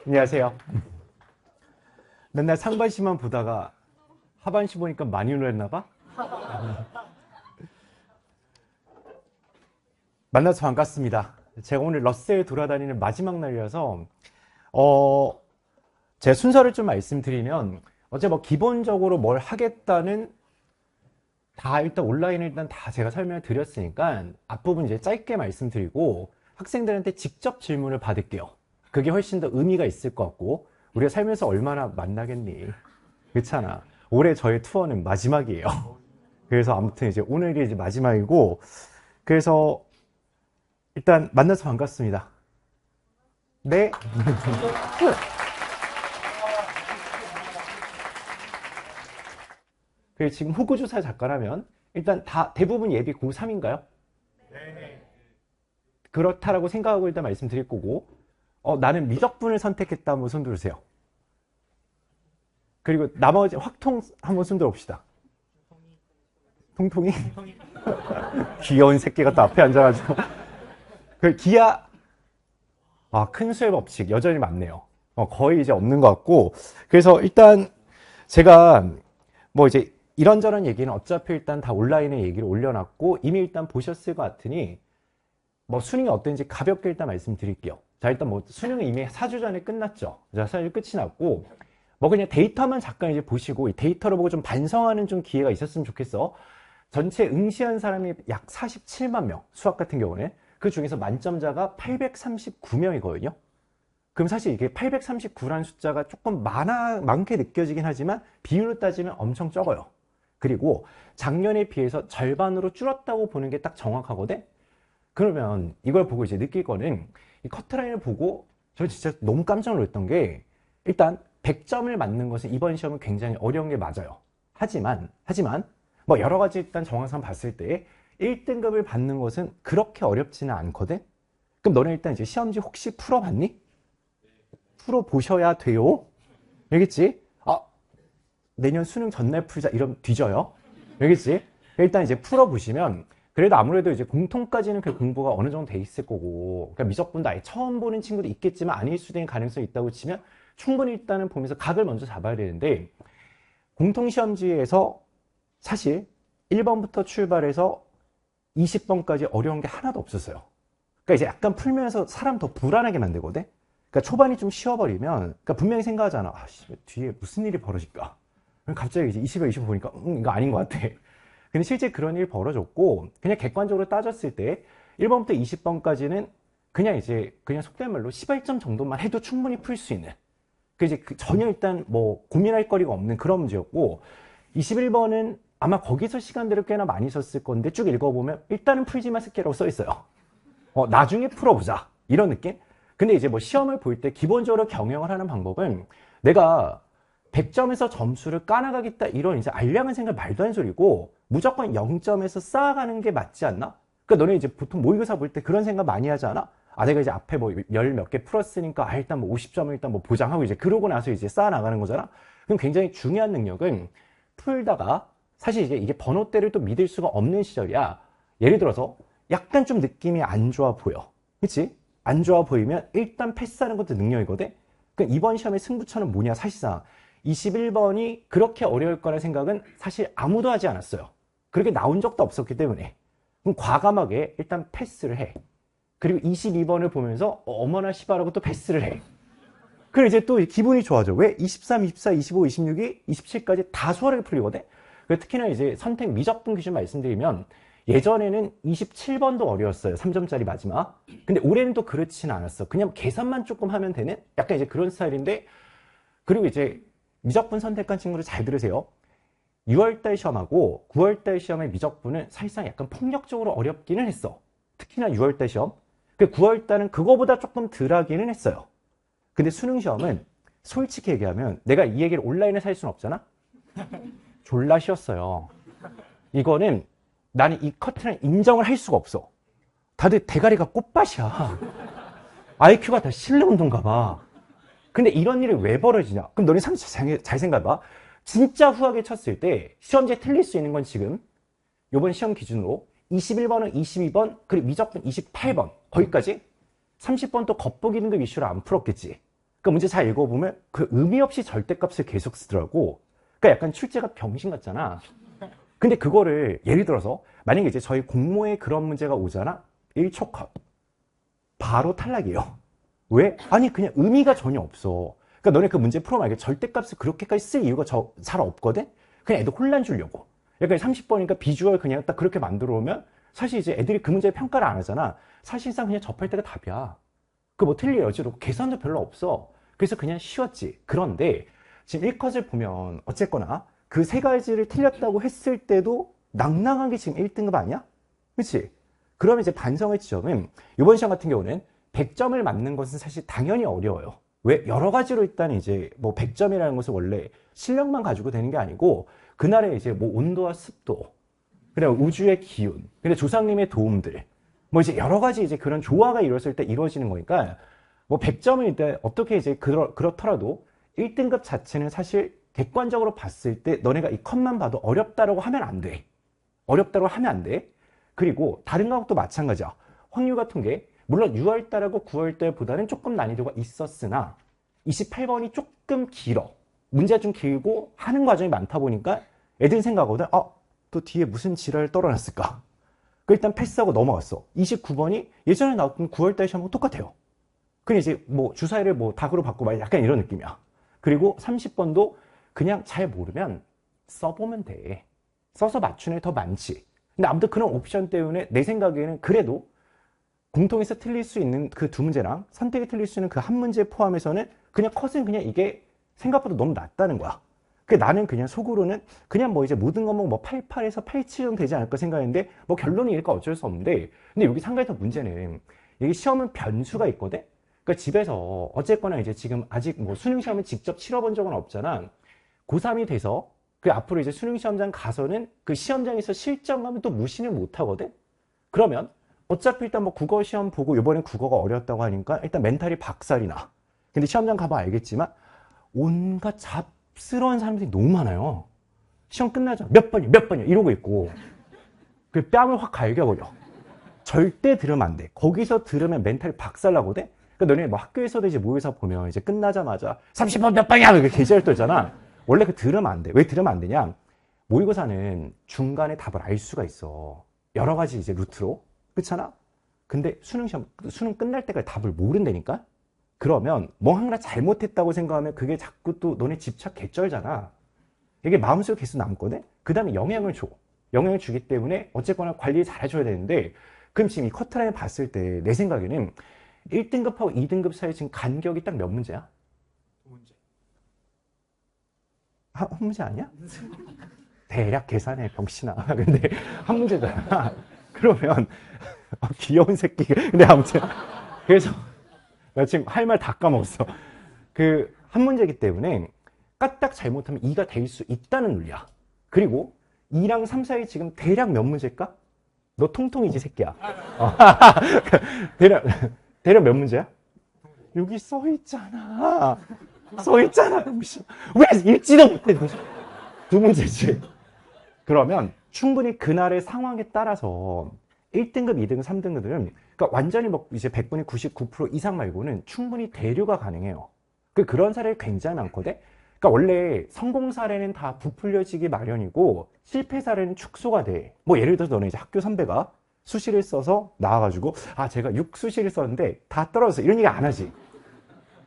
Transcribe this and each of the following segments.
안녕하세요. 맨날 상반시만 보다가 하반시 보니까 많이 놀랐나 봐? 만나서 반갑습니다. 제가 오늘 러셀 돌아다니는 마지막 날이라서 제 순서를 좀 말씀드리면 어제 뭐 기본적으로 뭘 하겠다는 다 일단 온라인을 일단 다 제가 설명을 드렸으니까 앞부분 이제 짧게 말씀드리고 학생들한테 직접 질문을 받을게요. 그게 훨씬 더 의미가 있을 것 같고 우리가 살면서 얼마나 만나겠니? 그렇잖아. 올해 저의 투어는 마지막이에요. 그래서 아무튼 이제 오늘이 이제 마지막이고 그래서 일단 만나서 반갑습니다. 네. 그리고 지금 호구조사 작가라면 일단 다 대부분 예비 고3인가요? 네. 그렇다라고 생각하고 일단 말씀드릴 거고 나는 미적분을 선택했다 한번 손 들으세요. 그리고 나머지 확통 한번 손 들어봅시다. 통통이? 귀여운 새끼가 또 앞에 앉아가지고 그 기하 큰 수의 법칙 여전히 맞네요. 거의 이제 없는 것 같고 그래서 일단 제가 뭐 이제 이런저런 얘기는 어차피 일단 다 온라인에 얘기를 올려놨고 이미 일단 보셨을 것 같으니 뭐 수능이 어떤지 가볍게 일단 말씀드릴게요. 자 일단 뭐 수능은 이미 4주 전에 끝났죠. 자 4주 끝이 났고 뭐 그냥 데이터만 잠깐 이제 보시고 이 데이터를 보고 좀 반성하는 좀 기회가 있었으면 좋겠어. 전체 응시한 사람이 약 47만 명 수학 같은 경우는 그 중에서 만점자가 839명이거든요. 그럼 사실 이게 839라는 숫자가 조금 많게 느껴지긴 하지만 비율로 따지면 엄청 적어요. 그리고 작년에 비해서 절반으로 줄었다고 보는 게 딱 정확하거든. 그러면 이걸 보고 이제 느낄 거는 이 커트라인을 보고 저 진짜 너무 깜짝 놀랐던 게 일단 100점을 맞는 것은 이번 시험은 굉장히 어려운 게 맞아요. 하지만 뭐 여러 가지 일단 정황상 봤을 때 1등급을 받는 것은 그렇게 어렵지는 않거든. 그럼 너는 일단 이제 시험지 혹시 풀어봤니? 풀어보셔야 돼요. 알겠지? 내년 수능 전날 풀자 이러면 뒤져요. 알겠지? 일단 이제 풀어보시면 그래도 아무래도 이제 공통까지는 그 공부가 어느 정도 돼 있을 거고 그러니까 미적분도 아예 처음 보는 친구도 있겠지만 아닐 수도 있는 가능성이 있다고 치면 충분히 일단은 보면서 각을 먼저 잡아야 되는데 공통시험지에서 사실 1번부터 출발해서 20번까지 어려운 게 하나도 없었어요. 그러니까 이제 약간 풀면서 사람 더 불안하게 만들거든. 그러니까 초반이 좀 쉬워버리면 그러니까 분명히 생각하잖아. 뒤에 무슨 일이 벌어질까? 갑자기 이제 20에 25 보니까 이거 아닌 것 같아. 근데 실제 그런 일이 벌어졌고 그냥 객관적으로 따졌을 때 1번부터 20번까지는 그냥 속된 말로 18점 정도만 해도 충분히 풀 수 있는 그 이제 전혀 일단 뭐 고민할 거리가 없는 그런 문제였고 21번은 아마 거기서 시간들을 꽤나 많이 썼을 건데 쭉 읽어보면 일단은 풀지마 스케라고 써 있어요. 나중에 풀어보자 이런 느낌? 근데 이제 뭐 시험을 볼 때 기본적으로 경영을 하는 방법은 내가 100점에서 점수를 까나가겠다 이런 이제 알량한 생각 말도 안 소리고 무조건 0점에서 쌓아가는 게 맞지 않나? 그러니까 너네 이제 보통 모의고사 볼 때 그런 생각 많이 하지 않아? 내가 이제 앞에 뭐 열 몇 개 풀었으니까 일단 뭐 50점을 일단 뭐 보장하고 이제 그러고 나서 이제 쌓아나가는 거잖아? 그럼 굉장히 중요한 능력은 풀다가 사실 이제 이게 번호대를 또 믿을 수가 없는 시절이야. 예를 들어서 약간 좀 느낌이 안 좋아 보여. 그치? 안 좋아 보이면 일단 패스하는 것도 능력이거든? 그러니까 이번 시험의 승부처는 뭐냐 사실상 21번이 그렇게 어려울 거라 생각은 사실 아무도 하지 않았어요. 그렇게 나온 적도 없었기 때문에. 그럼 과감하게 일단 패스를 해. 그리고 22번을 보면서 어머나 씨발하고 또 패스를 해. 그리고 이제 또 기분이 좋아져. 왜? 23, 24, 25, 26이 27까지 다 수월하게 풀리거든? 특히나 이제 선택 미적분 기준 말씀드리면 예전에는 27번도 어려웠어요. 3점짜리 마지막. 근데 올해는 또 그렇지는 않았어. 그냥 계산만 조금 하면 되는 약간 이제 그런 스타일인데 그리고 이제 미적분 선택한 친구들 잘 들으세요. 6월달 시험하고 9월달 시험의 미적분은 사실상 약간 폭력적으로 어렵기는 했어. 특히나 6월달 시험. 9월달은 그거보다 조금 덜 하기는 했어요. 근데 수능 시험은 솔직히 얘기하면 내가 이 얘기를 온라인에 할 수는 없잖아? 졸라 쉬웠어요. 이거는 나는 이 커트는 인정을 할 수가 없어. 다들 대가리가 꽃밭이야. IQ가 다 실내 운동가 봐. 근데 이런 일이 왜 벌어지냐? 그럼 너네 잘 생각해봐. 진짜 후하게 쳤을 때 시험지에 틀릴 수 있는 건 지금 이번 시험 기준으로 21번은 22번, 그리고 미적분 28번. 거기까지 30번 또 겉보기 등급 이슈를 안 풀었겠지. 그러니까 문제 잘 읽어보면 그 의미 없이 절대값을 계속 쓰더라고. 그러니까 약간 출제가 병신 같잖아. 근데 그거를 예를 들어서 만약에 이제 저희 공모에 그런 문제가 오잖아. 1초 컷. 바로 탈락이에요. 왜? 아니 그냥 의미가 전혀 없어. 그러니까 너네 그 문제 풀어봐. 이게 절대값을 그렇게까지 쓸 이유가 잘 없거든? 그냥 애들 혼란 주려고. 약간 30번이니까 비주얼 그냥 딱 그렇게 만들어 오면 사실 이제 애들이 그 문제 평가를 안 하잖아. 사실상 그냥 접할 때가 답이야. 그 뭐 틀릴 여지도 없고 계산도 별로 없어. 그래서 그냥 쉬웠지. 그런데 지금 1컷을 보면 어쨌거나 그 세 가지를 틀렸다고 했을 때도 낭낭한 게 지금 1등급 아니야? 그치? 그러면 이제 반성의 지점은 이번 시험 같은 경우는 100점을 맞는 것은 사실 당연히 어려워요. 왜? 여러 가지로 일단 이제 뭐 100점이라는 것은 원래 실력만 가지고 되는 게 아니고 그날의 이제 뭐 온도와 습도, 그다음 우주의 기운, 근데 조상님의 도움들, 뭐 이제 여러 가지 이제 그런 조화가 이루어질 때 이루어지는 거니까 뭐 100점은 일단 어떻게 이제 그렇더라도 1등급 자체는 사실 객관적으로 봤을 때 너네가 이 컷만 봐도 어렵다라고 하면 안 돼. 어렵다고 하면 안 돼. 그리고 다른 과목도 마찬가지야. 확률과 통계. 물론 6월달하고 9월달보다는 조금 난이도가 있었으나 28번이 조금 길어. 문제가 좀 길고 하는 과정이 많다 보니까 애들 생각하거든. 또 뒤에 무슨 지랄을 떨어놨을까? 그 일단 패스하고 넘어갔어. 29번이 예전에 나왔던 9월달 시험하고 똑같아요. 그냥 이제 뭐 주사위를 뭐 닭으로 바꾸고 막 약간 이런 느낌이야. 그리고 30번도 그냥 잘 모르면 써보면 돼. 써서 맞추는 애 더 많지. 근데 아무튼 그런 옵션 때문에 내 생각에는 그래도 공통에서 틀릴 수 있는 그 두 문제랑 선택이 틀릴 수 있는 그 한 문제 포함해서는 그냥 컷은 그냥 이게 생각보다 너무 낮다는 거야. 그 나는 그냥 속으로는 그냥 뭐 이제 모든 과목 뭐 88에서 87 정도 되지 않을까 생각했는데 뭐 결론이니까 어쩔 수 없는데 근데 여기 상가에서 문제는 이게 시험은 변수가 있거든? 그러니까 집에서 어쨌거나 이제 지금 아직 뭐 수능 시험을 직접 치러본 적은 없잖아. 고3이 돼서 그 앞으로 이제 수능 시험장 가서는 그 시험장에서 실전하면 또 무시는 못 하거든? 그러면 어차피 일단 뭐 국어 시험 보고 이번엔 국어가 어렵다고 하니까 일단 멘탈이 박살이 나. 근데 시험장 가봐 알겠지만 온갖 잡스러운 사람들이 너무 많아요. 시험 끝나자 몇 번이야 이러고 있고 그 뺨을 확 갈겨버려. 절대 들으면 안 돼. 거기서 들으면 멘탈이 박살나거든? 그러니까 너네 뭐 학교에서도 이제 모의고사 보면 이제 끝나자마자 30번 몇 번이야 이렇게 계절 떨잖아. 원래 그 들으면 안 돼. 왜 들으면 안 되냐? 모의고사는 중간에 답을 알 수가 있어. 여러 가지 이제 루트로. 그렇잖아? 근데 수능 끝날 때까지 답을 모른다니까? 그러면 뭐 하나 잘못했다고 생각하면 그게 자꾸 또 너네 집착 개쩔잖아. 이게 마음속에 계속 남거든? 그 다음에 영향을 줘. 영향을 주기 때문에 어쨌거나 관리 잘 해줘야 되는데 그럼 지금 이 커트라인 봤을 때 내 생각에는 1등급하고 2등급 사이 지금 간격이 딱 몇 문제야? 문제. 한 문제 아니야? 대략 계산해 병신아. 근데 한 문제잖아. 그러면 귀여운 새끼. 근데 아무튼 그래서 나 지금 할 말 다 까먹었어. 그 한 문제이기 때문에 까딱 잘못하면 2가 될 수 있다는 논리야. 그리고 2랑 3 사이 지금 대략 몇 문제일까? 너 통통이지 새끼야. 대략 몇 문제야? 여기 써 있잖아. 써 있잖아. 왜 읽지도 못해? 두 문제지. 그러면 충분히 그날의 상황에 따라서 1등급, 2등급, 3등급들은 그러니까 완전히 뭐 이제 100분의 99% 이상 말고는 충분히 대류가 가능해요. 그런 사례가 굉장히 많거든. 그러니까 원래 성공 사례는 다 부풀려지기 마련이고 실패 사례는 축소가 돼. 뭐 예를 들어서 너는 이제 학교 선배가 수시를 써서 나와가지고 제가 6수시를 썼는데 다 떨어졌어. 이런 얘기 안 하지.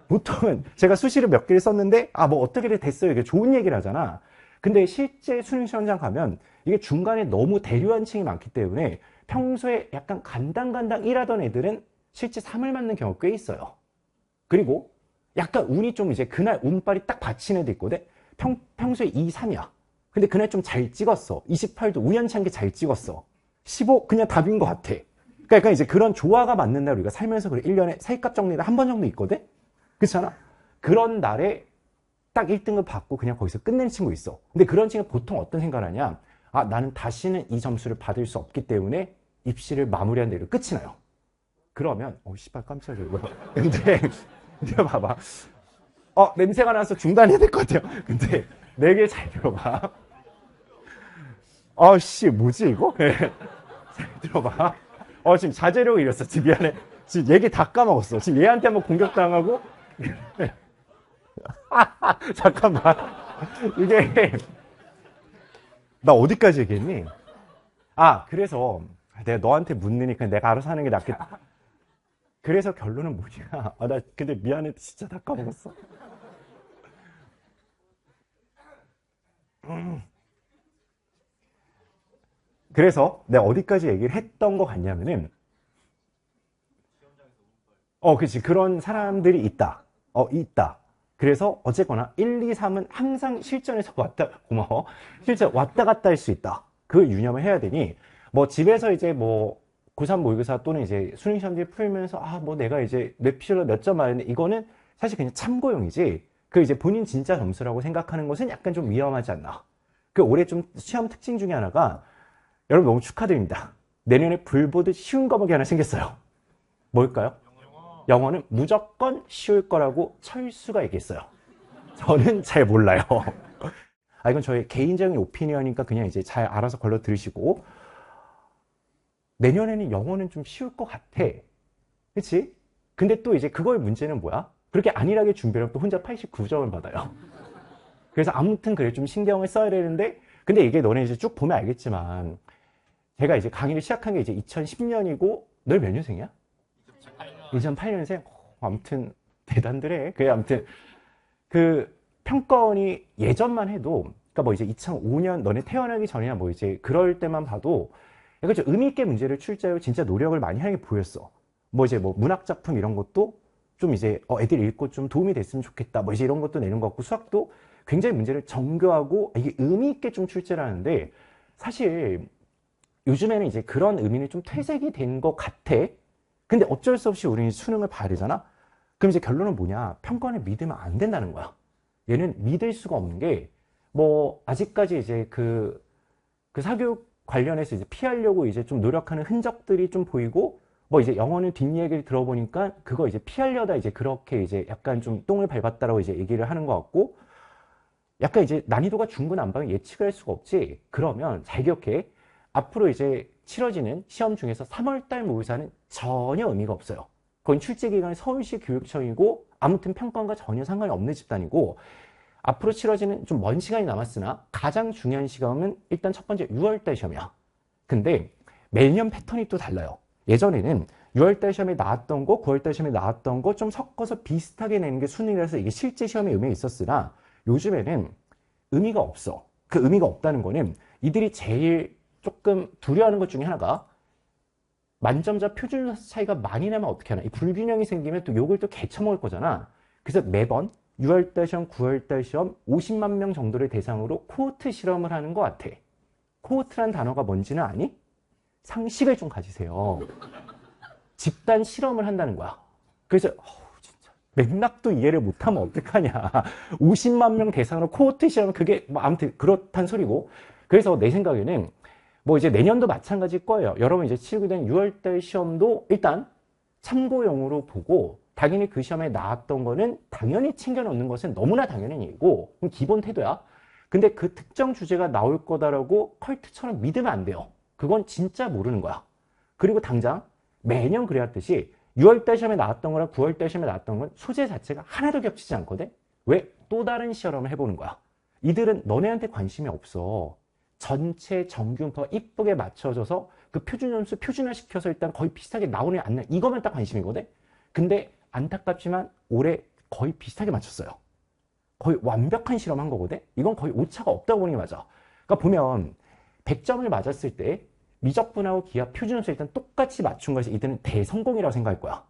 보통은 제가 수시를 몇 개를 썼는데 뭐 어떻게 됐어요. 이게 좋은 얘기를 하잖아. 근데 실제 수능 시험장 가면 이게 중간에 너무 대류한 층이 많기 때문에 평소에 약간 간당간당 일하던 애들은 실제 3을 맞는 경우가 꽤 있어요. 그리고 약간 운이 좀 이제 그날 운빨이 딱 받친 애도 있거든. 평소에 2, 3이야. 근데 그날 좀 잘 찍었어. 28도 우연치 않게 잘 찍었어. 15 그냥 답인 것 같아. 그러니까 이제 그런 조화가 맞는 날 우리가 살면서 그래 1년에 살값 정리를 한 번 정도 있거든. 그렇잖아. 그런 날에 딱 1등급 받고 그냥 거기서 끝내는 친구 있어. 근데 그런 친구는 보통 어떤 생각을 하냐? 나는 다시는 이 점수를 받을 수 없기 때문에 입시를 마무리한 대로 끝이 나요. 그러면 씨발 깜짝이야. 근데 봐봐. 냄새가 나서 중단해야 될 것 같아요. 근데 내 얘기 잘 들어봐. 뭐지 이거? 들어봐. 지금 자제력을 잃었어. 지금 미안해. 지금 얘기 다 까먹었어. 지금 얘한테 한번 공격당하고. 잠깐만. 이게, 나 어디까지 얘기했니? 그래서 내가 너한테 묻으니까 내가 알아서 하는 게 낫겠다. 그래서 결론은 뭐냐? 나 근데 미안해. 진짜 다 까먹었어. 그래서 내가 어디까지 얘기를 했던 것 같냐면은, 그치. 그런 사람들이 있다. 있다. 그래서 어쨌거나 1, 2, 3은 항상 실전에서 고마워. 실전 왔다 갔다 할 수 있다. 그걸 유념을 해야 되니, 뭐 집에서 이제 뭐 고3 모의고사 또는 이제 수능 시험지 풀면서 뭐 내가 이제 뇌피셜로 몇 점 맞았는데 이거는 사실 그냥 참고용이지. 그 이제 본인 진짜 점수라고 생각하는 것은 약간 좀 위험하지 않나. 그 올해 좀 시험 특징 중에 하나가 여러분 너무 축하드립니다. 내년에 불보듯 쉬운 과목이 하나 생겼어요. 뭘까요? 영어는 무조건 쉬울 거라고 철수가 얘기했어요. 저는 잘 몰라요. 이건 저의 개인적인 오피니언이니까 그냥 이제 잘 알아서 걸러 들으시고, 내년에는 영어는 좀 쉬울 것 같아. 그치? 근데 또 이제 그거의 문제는 뭐야? 그렇게 안일하게 준비하면 또 혼자 89점을 받아요. 그래서 아무튼 그래 좀 신경을 써야 되는데, 근데 이게 너네 이제 쭉 보면 알겠지만, 제가 이제 강의를 시작한 게 이제 2010년이고, 너 몇 년생이야? 2008년생? 아무튼 대단들해. 그래 아무튼 그 평가원이 예전만 해도, 그러니까 뭐 이제 2005년 너네 태어나기 전이나 뭐 이제 그럴 때만 봐도 약간 좀 의미 있게 문제를 출제하고 진짜 노력을 많이 하는 게 보였어. 뭐 이제 뭐 문학 작품 이런 것도 좀 이제 애들 읽고 좀 도움이 됐으면 좋겠다. 뭐 이제 이런 것도 내는 것 같고, 수학도 굉장히 문제를 정교하고 이게 의미 있게 좀 출제를 하는데, 사실 요즘에는 이제 그런 의미는 좀 퇴색이 된 것 같아. 근데 어쩔 수 없이 우리는 수능을 봐야 되잖아? 그럼 이제 결론은 뭐냐? 평가원을 믿으면 안 된다는 거야. 얘는 믿을 수가 없는 게, 뭐, 아직까지 이제 그 사교육 관련해서 이제 피하려고 이제 좀 노력하는 흔적들이 좀 보이고, 뭐 이제 영어는 뒷얘기를 들어보니까 그거 이제 피하려다 이제 그렇게 이제 약간 좀 똥을 밟았다라고 이제 얘기를 하는 것 같고, 약간 이제 난이도가 중구난방을 예측을 할 수가 없지. 그러면 잘 기억해. 앞으로 이제 치러지는 시험 중에서 3월달 모의사는 전혀 의미가 없어요. 그건 출제기관이 서울시 교육청이고 아무튼 평가원과 전혀 상관이 없는 집단이고, 앞으로 치러지는 좀 먼 시간이 남았으나 가장 중요한 시험은 일단 첫 번째 6월달 시험이야. 근데 매년 패턴이 또 달라요. 예전에는 6월달 시험에 나왔던 거, 9월달 시험에 나왔던 거 좀 섞어서 비슷하게 내는 게 수능이라서 이게 실제 시험에 의미가 있었으나, 요즘에는 의미가 없어. 그 의미가 없다는 거는 이들이 제일 조금 두려워하는 것 중에 하나가, 만점자 표준 차이가 많이 나면 어떻게 하나. 이 불균형이 생기면 또 욕을 또 개쳐먹을 거잖아. 그래서 매번 6월달 시험, 9월달 시험 50만 명 정도를 대상으로 코호트 실험을 하는 것 같아. 코호트란 단어가 뭔지는 아니? 상식을 좀 가지세요. 집단 실험을 한다는 거야. 그래서 진짜 맥락도 이해를 못하면 어떡하냐. 50만 명 대상으로 코호트 실험, 그게 뭐 아무튼 그렇단 소리고. 그래서 내 생각에는 뭐 이제 내년도 마찬가지일 거예요. 여러분 이제 치르게 된 6월달 시험도 일단 참고용으로 보고, 당연히 그 시험에 나왔던 거는 당연히 챙겨 놓는 것은 너무나 당연한 일이고, 기본 태도야. 근데 그 특정 주제가 나올 거다라고 컬트처럼 믿으면 안 돼요. 그건 진짜 모르는 거야. 그리고 당장 매년 그래왔듯이 6월달 시험에 나왔던 거랑 9월달 시험에 나왔던 건 소재 자체가 하나도 겹치지 않거든? 왜? 또 다른 실험을 해보는 거야. 이들은 너네한테 관심이 없어. 전체 정규분포가 이쁘게 맞춰져서 그 표준 점수 표준화 시켜서 일단 거의 비슷하게 나오냐 안 나오냐, 이거만 딱 관심이거든. 근데 안타깝지만 올해 거의 비슷하게 맞췄어요. 거의 완벽한 실험한 거거든. 이건 거의 오차가 없다고 보는 게 맞아. 그러니까 보면 100점을 맞았을 때 미적분하고 기하 표준 점수 일단 똑같이 맞춘 것이 이들은 대성공이라고 생각할 거야.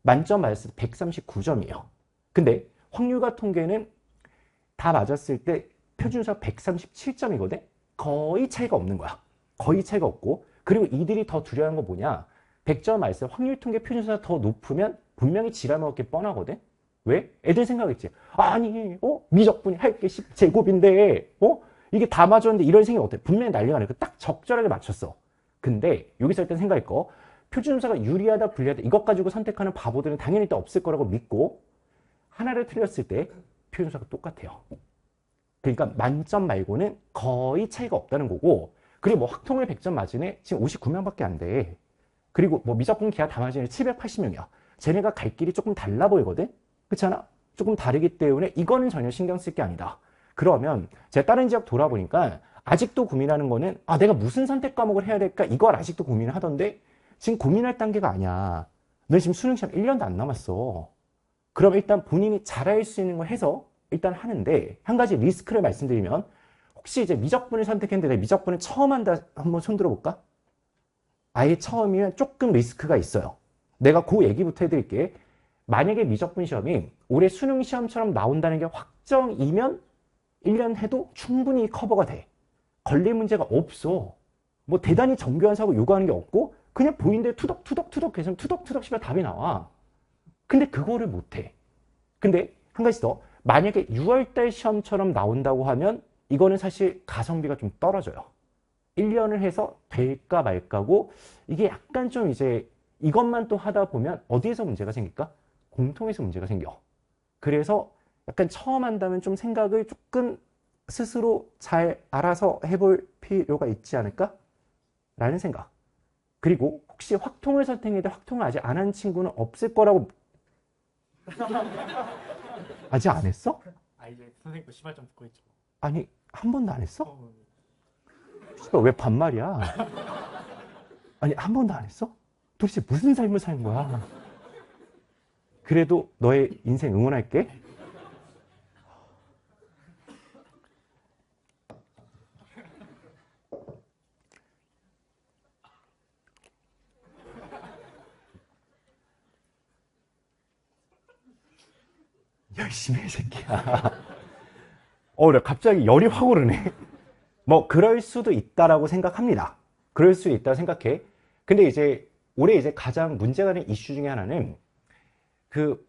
만점 맞았을 때 139점이에요. 근데 확률과 통계는 다 맞았을 때 표준점수가 137점이거든. 거의 차이가 없는 거야. 거의 차이가 없고, 그리고 이들이 더 두려워하는 거 뭐냐? 100점 맞았을 때 확률 통계 표준수가 더 높으면 분명히 지랄 먹을 게 뻔하거든. 왜? 애들 생각했지. 아니, 미적분이 할 게 10제곱인데, 이게 다 맞았는데 이런 생각이 어때? 분명히 난리가 나니까 딱 적절하게 맞췄어. 근데 여기서 일단 생각할 거, 표준수가 유리하다 불리하다 이것 가지고 선택하는 바보들은 당연히 또 없을 거라고 믿고, 하나를 틀렸을 때 표준수가 똑같아요. 그러니까 만점 말고는 거의 차이가 없다는 거고, 그리고 뭐 확통일 100점 맞으네 지금 59명밖에 안 돼. 그리고 뭐 미적분 기하 다 맞으네 780명이야. 쟤네가 갈 길이 조금 달라 보이거든? 그렇잖아? 조금 다르기 때문에 이거는 전혀 신경 쓸 게 아니다. 그러면 제가 다른 지역 돌아보니까 아직도 고민하는 거는 아 내가 무슨 선택 과목을 해야 될까 이걸 아직도 고민을 하던데 지금 고민할 단계가 아니야. 너 지금 수능시험 1년도 안 남았어. 그럼 일단 본인이 잘할 수 있는 거 해서 일단 하는데 한 가지 리스크를 말씀드리면 혹시 이제 미적분을 선택했는데 내가 미적분을 처음 한다 한번 손 들어볼까? 아예 처음이면 조금 리스크가 있어요. 내가 그 얘기부터 해드릴게. 만약에 미적분 시험이 올해 수능 시험처럼 나온다는 게 확정이면 1년 해도 충분히 커버가 돼. 걸릴 문제가 없어. 뭐 대단히 정교한 사고 요구하는 게 없고 그냥 보이는데 투덕투덕투덕 계속 투덕투덕 씹어 답이 나와. 근데 그거를 못해. 근데 한 가지 더. 만약에 6월달 시험처럼 나온다고 하면 이거는 사실 가성비가 좀 떨어져요. 1년을 해서 될까 말까고 이게 약간 좀 이제 이것만 또 하다 보면 어디에서 문제가 생길까? 공통에서 문제가 생겨. 그래서 약간 처음 한다면 좀 생각을 조금 스스로 잘 알아서 해볼 필요가 있지 않을까? 라는 생각. 그리고 혹시 확통을 선택했는데 확통을 아직 안 한 친구는 없을 거라고 아직 안 했어? 아 이제 선생님 거 시발 좀 듣고 있죠. 아니 한 번도 안 했어? 씨발, 왜 반말이야? 아니 한 번도 안 했어? 도대체 무슨 삶을 사는 거야? 그래도 너의 인생 응원할게. 열심히 해, 새끼야. 나 갑자기 열이 확 오르네. 뭐, 그럴 수도 있다라고 생각합니다. 그럴 수 있다고 생각해. 근데 이제, 올해 이제 가장 문제가 되는 이슈 중에 하나는,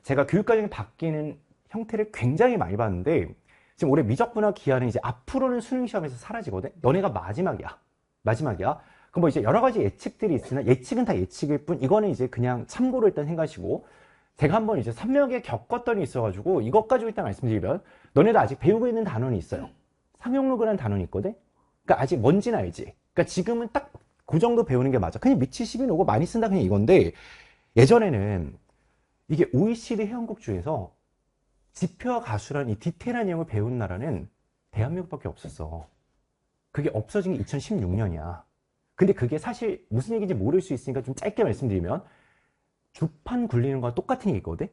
제가 교육과정이 바뀌는 형태를 굉장히 많이 봤는데, 지금 올해 미적분화 기하는 이제 앞으로는 수능시험에서 사라지거든? 너네가 마지막이야. 마지막이야. 그럼 뭐 이제 여러 가지 예측들이 있으나, 예측은 다 예측일 뿐, 이거는 이제 그냥 참고로 일단 생각하시고, 제가 한번 이제 선명하게 겪었던 게 있어가지고 이것 가지고 일단 말씀드리면 너네도 아직 배우고 있는 단원이 있어요. 상용록이라는 단원이 있거든. 그러니까 아직 뭔지는 알지. 그러니까 지금은 딱 그 정도 배우는 게 맞아. 그냥 미치 12 오고 많이 쓴다 그냥 이건데 예전에는 이게 OECD 회원국 중에서 지표와 가수라는 이 디테일한 내용을 배운 나라는 대한민국밖에 없었어. 그게 없어진 게 2016년이야. 근데 그게 사실 무슨 얘기인지 모를 수 있으니까 좀 짧게 말씀드리면 주판 굴리는 거랑 똑같은 얘기거든?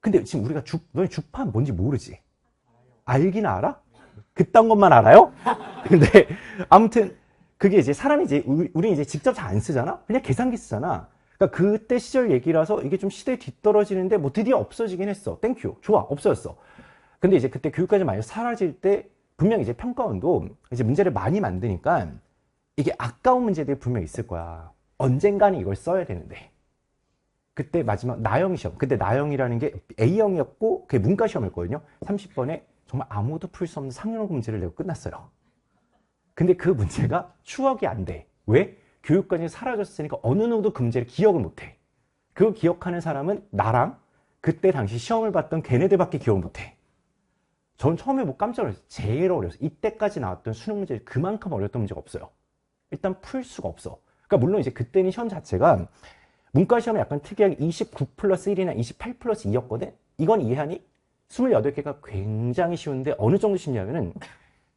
근데 지금 우리가 너희 주판 뭔지 모르지? 알긴 알아? 그딴 것만 알아요? 근데 아무튼 그게 이제 사람이 이제 우리 이제 직접 잘 안 쓰잖아? 그냥 계산기 쓰잖아. 그러니까 그때 시절 얘기라서 이게 좀 시대에 뒤떨어지는데 뭐 드디어 없어지긴 했어. 땡큐. 좋아. 없어졌어. 근데 이제 그때 교육까지 많이 사라질 때 분명 이제 평가원도 이제 문제를 많이 만드니까 이게 아까운 문제들이 분명 있을 거야. 언젠가는 이걸 써야 되는데. 그때 마지막 나영 시험. 그때 나영이라는 게 A형이었고 그게 문과 시험이었거든요. 30번에 정말 아무도 풀 수 없는 상용 문제를 내고 끝났어요. 근데 그 문제가 추억이 안 돼. 왜? 교육과정이 사라졌으니까 어느 누구도 그 문제를 기억을 못 해. 그거 기억하는 사람은 나랑 그때 당시 시험을 봤던 걔네들밖에 기억을 못 해. 전 처음에 뭐 깜짝 놀랐어요. 제일 어려웠어요. 이때까지 나왔던 수능 문제를 그만큼 어려웠던 문제가 없어요. 일단 풀 수가 없어. 그러니까 물론 이제 그때는 시험 자체가 문과 시험은 약간 특이하게 29 플러스 1이나 28 플러스 2였거든? 이건 이해하니? 28개가 굉장히 쉬운데 어느 정도 쉽냐면은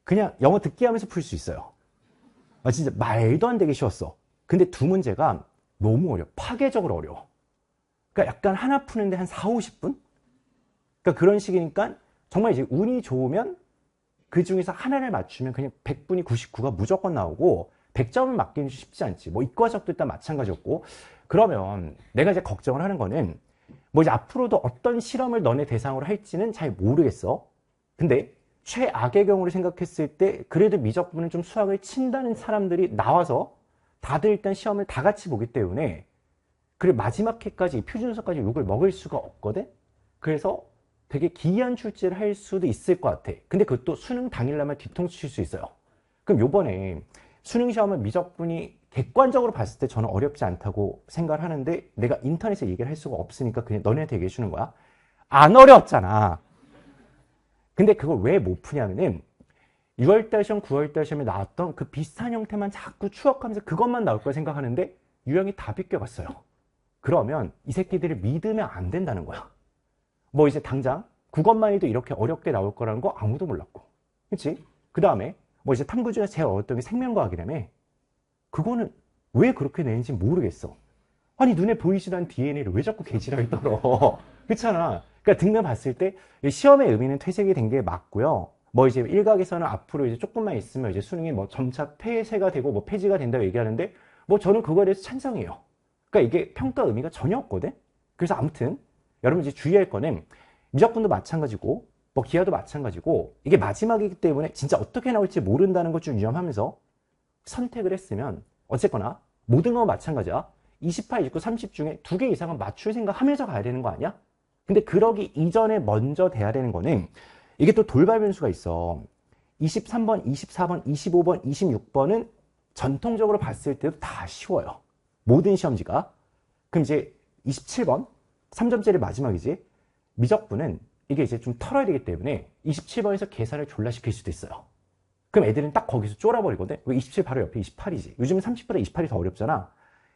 그냥 영어 듣기 하면서 풀 수 있어요. 진짜 말도 안 되게 쉬웠어. 근데 두 문제가 너무 어려워. 파괴적으로 어려워. 그러니까 약간 하나 푸는데 한 4, 50분? 그러니까 그런 식이니까 정말 이제 운이 좋으면 그 중에서 하나를 맞추면 그냥 100분이 99가 무조건 나오고 100점을 맞기는 쉽지 않지. 뭐 이과적도 일단 마찬가지였고 그러면 내가 이제 걱정을 하는 거는 뭐 이제 앞으로도 어떤 실험을 너네 대상으로 할지는 잘 모르겠어. 근데 최악의 경우를 생각했을 때 그래도 미적분은 좀 수학을 친다는 사람들이 나와서 다들 일단 시험을 다 같이 보기 때문에 그래 마지막 회까지 표준서까지 욕을 먹을 수가 없거든. 그래서 되게 기이한 출제를 할 수도 있을 것 같아. 근데 그것도 수능 당일날만 뒤통수 칠 수 있어요. 그럼 요번에 수능 시험은 미적분이 객관적으로 봤을 때 저는 어렵지 않다고 생각을 하는데 내가 인터넷에 얘기를 할 수가 없으니까 그냥 너네한테 얘기해 주는 거야. 안 어렵잖아. 근데 그걸 왜 못 푸냐면은 6월달 시험, 9월달 시험에 나왔던 그 비슷한 형태만 자꾸 추억하면서 그것만 나올 거라 생각하는데 유형이 다 비껴갔어요. 그러면 이 새끼들을 믿으면 안 된다는 거야. 뭐 이제 당장 그것만 해도 이렇게 어렵게 나올 거라는 거 아무도 몰랐고. 그치? 그 다음에 뭐 이제 탐구 중에 제일 어려웠던 게 생명과학이라며. 그거는 왜 그렇게 내는지 모르겠어. 아니 눈에 보이지도 않는 DNA를 왜 자꾸 개지랄 떨어. 그렇잖아. 그러니까 등급 봤을 때 시험의 의미는 퇴색이 된 게 맞고요. 뭐 이제 일각에서는 앞으로 이제 조금만 있으면 이제 수능이 뭐 점차 폐쇄가 되고 뭐 폐지가 된다고 얘기하는데 뭐 저는 그거에 대해서 찬성이에요. 그러니까 이게 평가 의미가 전혀 없거든. 그래서 아무튼 여러분 이제 주의할 거는 미적분도 마찬가지고 뭐 기하도 마찬가지고 이게 마지막이기 때문에 진짜 어떻게 나올지 모른다는 것 좀 유념하면서 선택을 했으면 어쨌거나 모든 건 마찬가지야. 28, 29, 30 중에 2개 이상은 맞출 생각하면서 가야 되는 거 아니야? 근데 그러기 이전에 먼저 돼야 되는 거는 이게 또 돌발 변수가 있어. 23번, 24번, 25번, 26번은 전통적으로 봤을 때도 다 쉬워요. 모든 시험지가. 그럼 이제 27번, 3점짜리 마지막이지. 미적분은 이게 이제 좀 털어야 되기 때문에 27번에서 계산을 졸라 시킬 수도 있어요. 그럼 애들은 딱 거기서 쫄아버리거든. 왜 27 바로 옆에 28이지. 요즘은 30보다 28이 더 어렵잖아.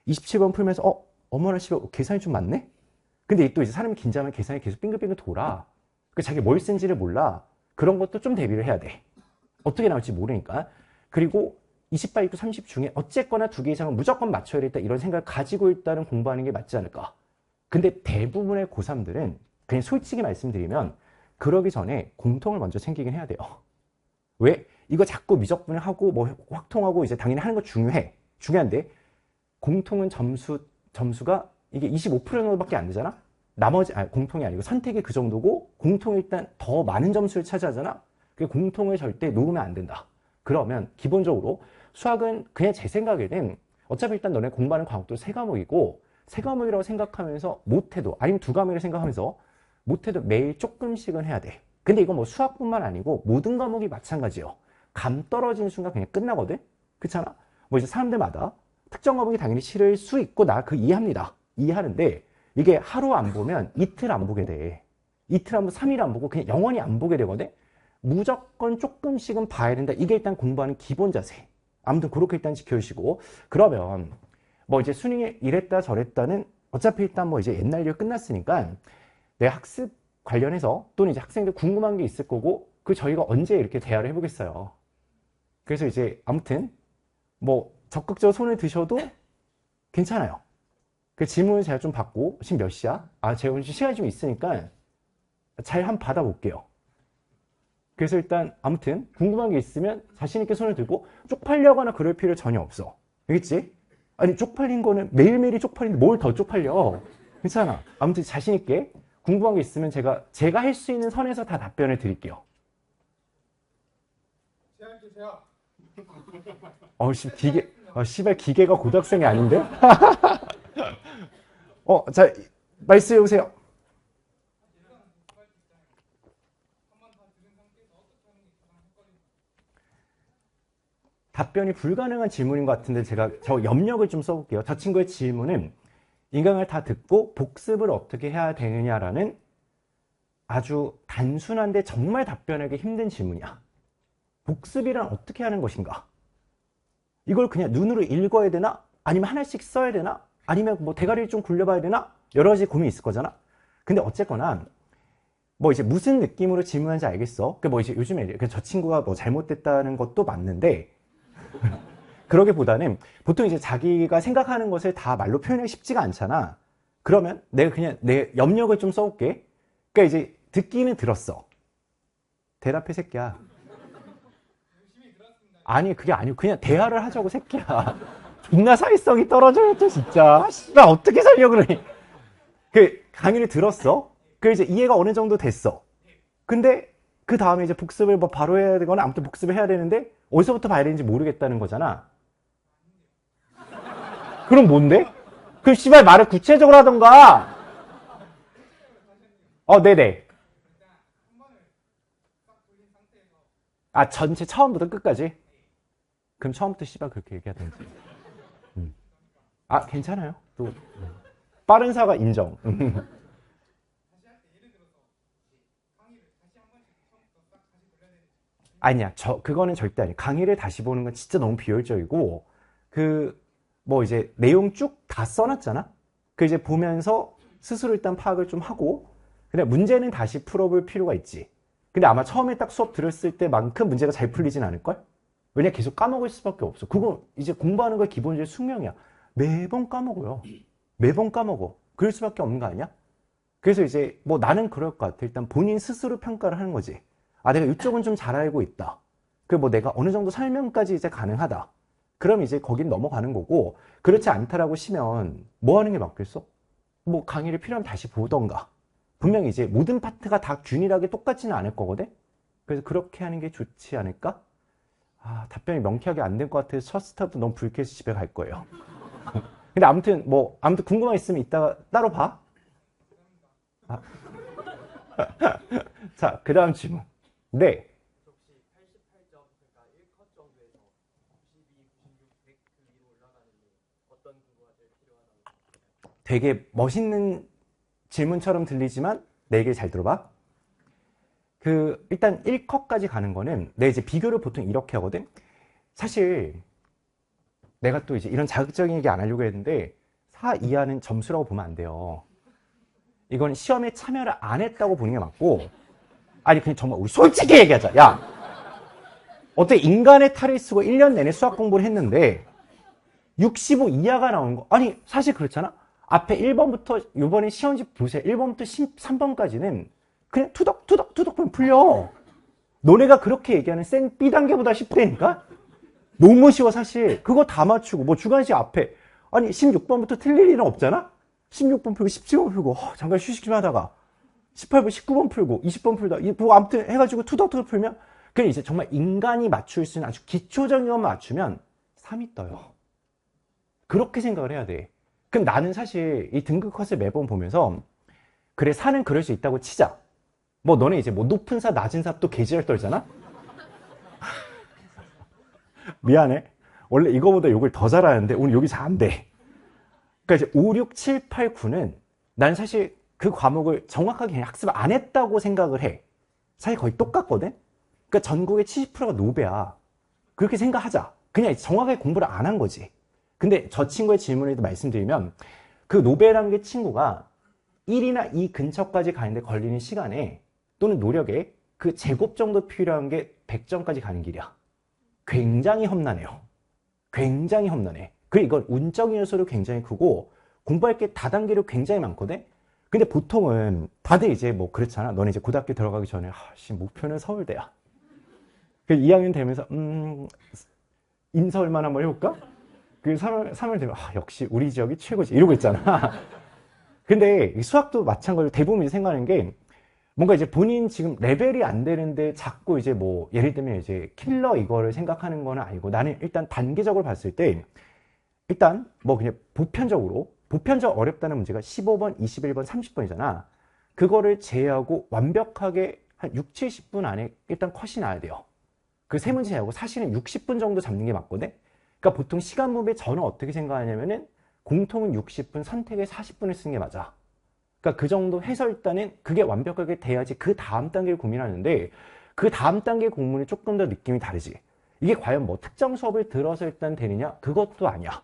27번 풀면서 어머나 씨발 계산이 좀 많네? 근데 또 이제 사람이 긴장하면 계산이 계속 빙글빙글 돌아. 그 자기 뭘 쓴지를 몰라. 그런 것도 좀 대비를 해야 돼. 어떻게 나올지 모르니까. 그리고 28, 29, 30 중에 어쨌거나 2개 이상은 무조건 맞춰야 겠다 이런 생각을 가지고 일단은 공부하는 게 맞지 않을까. 근데 대부분의 고3들은 그냥 솔직히 말씀드리면 그러기 전에 공통을 먼저 챙기긴 해야 돼요. 왜? 이거 자꾸 미적분을 하고 뭐 확통하고 이제 당연히 하는 거 중요해. 중요한데 공통은 점수가 이게 25% 정도밖에 안 되잖아. 나머지 공통이 아니고 선택이 그 정도고 공통이 일단 더 많은 점수를 차지하잖아. 그 공통을 절대 놓으면 안 된다. 그러면 기본적으로 수학은 그냥 제 생각에는 어차피 일단 너네 공부하는 과목도 3과목이고 3과목이라고 생각하면서 못해도 아니면 2과목이라고 생각하면서 못해도 매일 조금씩은 해야 돼. 근데 이건 뭐 수학뿐만 아니고 모든 과목이 마찬가지예요. 감 떨어지는 순간 그냥 끝나거든? 그렇잖아? 뭐 이제 사람들마다 특정 과목이 당연히 싫을 수 있고 나 그 이해합니다. 이해하는데 이게 하루 안 보면 이틀 안 보게 돼. 이틀 안 보고 3일 안 보고 그냥 영원히 안 보게 되거든? 무조건 조금씩은 봐야 된다. 이게 일단 공부하는 기본 자세. 아무튼 그렇게 일단 지켜주시고 그러면 뭐 이제 수능에 이랬다 저랬다는 어차피 일단 뭐 이제 옛날 일 끝났으니까 내 학습 관련해서 또는 이제 학생들 궁금한 게 있을 거고 그 저희가 언제 이렇게 대화를 해보겠어요. 그래서 이제 아무튼 뭐 적극적으로 손을 드셔도 괜찮아요. 그 질문을 제가 좀 받고 지금 몇 시야? 제가 오늘 시간이 좀 있으니까 잘 한번 받아볼게요. 그래서 일단 아무튼 궁금한 게 있으면 자신 있게 손을 들고 쪽팔려거나 그럴 필요 전혀 없어. 알겠지? 아니 쪽팔린 거는 매일매일이 쪽팔린데 뭘 더 쪽팔려. 괜찮아. 아무튼 자신 있게 궁금한 게 있으면 제가 할 수 있는 선에서 다 답변을 드릴게요. 제안 주세요. 씨발 기계가 고등학생이 아닌데? 자 말씀해 보세요. 답변이 불가능한 질문인 것 같은데 제가 저 염력을 좀 써볼게요. 저 친구의 질문은 인강을 다 듣고 복습을 어떻게 해야 되느냐라는 아주 단순한데 정말 답변하기 힘든 질문이야. 복습이란 어떻게 하는 것인가? 이걸 그냥 눈으로 읽어야 되나? 아니면 하나씩 써야 되나? 아니면 뭐 대가리를 좀 굴려봐야 되나? 여러 가지 고민이 있을 거잖아. 근데 어쨌거나 뭐 이제 무슨 느낌으로 질문하는지 알겠어. 그 뭐 이제 요즘에 저 친구가 뭐 잘못됐다는 것도 맞는데 그러기보다는 보통 이제 자기가 생각하는 것을 다 말로 표현하기 쉽지가 않잖아. 그러면 내가 그냥 내 염력을 좀 써볼게. 그러니까 이제 듣기는 들었어. 대답해 새끼야. 아니 그게 아니고 그냥 대화를 하자고 새끼야. 존나 사회성이 떨어져요 또 진짜. 나 어떻게 살려고 그러니. 그 강의를 들었어. 그 이제 이해가 어느 정도 됐어. 근데 그 다음에 이제 복습을 뭐 바로 해야 되거나 아무튼 복습을 해야 되는데 어디서부터 봐야 되는지 모르겠다는 거잖아. 그럼 뭔데? 그럼 씨발 말을 구체적으로 하던가. 네네. 전체 처음부터 끝까지? 그럼 처음부터 씨발 그렇게 얘기하든지. 괜찮아요. 또 빠른 사과 인정. 아니야. 그거는 절대 아니야. 강의를 다시 보는 건 진짜 너무 비효율적이고, 뭐 이제 내용 쭉 다 써놨잖아? 그 이제 보면서 스스로 일단 파악을 좀 하고, 근데 문제는 다시 풀어볼 필요가 있지. 근데 아마 처음에 딱 수업 들었을 때만큼 문제가 잘 풀리진 않을걸? 왜냐, 계속 까먹을 수밖에 없어. 그거 이제 공부하는 거 기본적인 숙명이야. 매번 까먹어요. 매번 까먹어. 그럴 수밖에 없는 거 아니야? 그래서 이제 뭐 나는 그럴 것 같아. 일단 본인 스스로 평가를 하는 거지. 아, 내가 이쪽은 좀 잘 알고 있다. 그 뭐 내가 어느 정도 설명까지 이제 가능하다. 그럼 이제 거긴 넘어가는 거고, 그렇지 않다라고 치면 뭐 하는 게 맞겠어? 뭐 강의를 필요하면 다시 보던가. 분명히 이제 모든 파트가 다 균일하게 똑같지는 않을 거거든? 그래서 그렇게 하는 게 좋지 않을까? 아, 답변이 명쾌하게 안 될 것 같아서 첫 스타트 너무 불쾌해서 집에 갈 거예요. 근데 아무튼 궁금한 거 있으면 이따가 따로 봐. 아. 자, 그 다음 질문. 네. 혹시 88점, 그러니까 1컷 정도에서 92, 96, 100 그 위로 올라가는데 어떤 공부가 제일 필요하다고? 되게 멋있는 질문처럼 들리지만 내 얘기를 잘 들어봐. 일단 1컷까지 가는 거는 내 이제 비교를 보통 이렇게 하거든. 사실 내가 또 이제 이런 자극적인 얘기 안 하려고 했는데 4 이하는 점수라고 보면 안 돼요. 이건 시험에 참여를 안 했다고 보는 게 맞고, 아니 그냥 정말 우리 솔직히 얘기하자. 야, 어때 인간의 탈을 쓰고 1년 내내 수학 공부를 했는데 65 이하가 나오는 거. 아니 사실 그렇잖아. 앞에 1번부터 이번에 시험지 보세요. 1번부터 13번까지는 그냥 투덕투덕 보면 풀려. 너네가 그렇게 얘기하는 센 B단계보다 쉽다니까? 너무 쉬워 사실. 그거 다 맞추고 뭐 주관식 앞에 아니 16번부터 틀릴 일은 없잖아? 16번 풀고 17번 풀고 잠깐 휴식 좀 하다가 18번 19번 풀고 20번 풀다 뭐 아무튼 해가지고 투덕투덕 풀면 그냥 이제 정말 인간이 맞출 수 있는 아주 기초적인 것만 맞추면 3이 떠요. 그렇게 생각을 해야 돼. 그럼 나는 사실 이 등급 컷을 매번 보면서 그래 4는 그럴 수 있다고 치자. 뭐 너네 이제 뭐 높은 사 낮은 사 또 개지랄 떨잖아? 미안해. 원래 이거보다 욕을 더 잘하는데 오늘 욕이 잘 안 돼. 그러니까 이제 5, 6, 7, 8, 9는 난 사실 그 과목을 정확하게 학습 안 했다고 생각을 해. 사실 거의 똑같거든? 그러니까 전국의 70%가 노배야. 그렇게 생각하자. 그냥 정확하게 공부를 안 한 거지. 근데 저 친구의 질문에도 말씀드리면 그 노배라는 게 친구가 1이나 2 근처까지 가는데 걸리는 시간에 또는 노력에 그 제곱 정도 필요한 게 100점까지 가는 길이야. 굉장히 험난해요. 굉장히 험난해. 그리고 이건 운적인 요소도 굉장히 크고 공부할 게 다단계로 굉장히 많거든? 근데 보통은 다들 이제 뭐 그렇잖아. 너네 이제 고등학교 들어가기 전에 목표는 서울대야. 그 2학년 되면서 인서울만 한번 해볼까? 그 3월 되면 역시 우리 지역이 최고지 이러고 있잖아. 근데 수학도 마찬가지로 대부분 생각하는 게 뭔가 이제 본인 지금 레벨이 안 되는데 자꾸 이제 뭐 예를 들면 이제 킬러 이거를 생각하는 건 아니고 나는 일단 단계적으로 봤을 때 일단 뭐 그냥 보편적 어렵다는 문제가 15번, 21번, 30번이잖아. 그거를 제외하고 완벽하게 한 6, 70분 안에 일단 컷이 나야 돼요. 그 세 문제 제외하고 사실은 60분 정도 잡는 게 맞거든. 그러니까 보통 시간 분배 저는 어떻게 생각하냐면은 공통은 60분, 선택에 40분을 쓰는 게 맞아. 그러니까 그 정도 해서 일단은 그게 완벽하게 돼야지 그 다음 단계를 고민하는데 그 다음 단계 공부는 조금 더 느낌이 다르지. 이게 과연 뭐 특정 수업을 들어서 일단 되느냐? 그것도 아니야.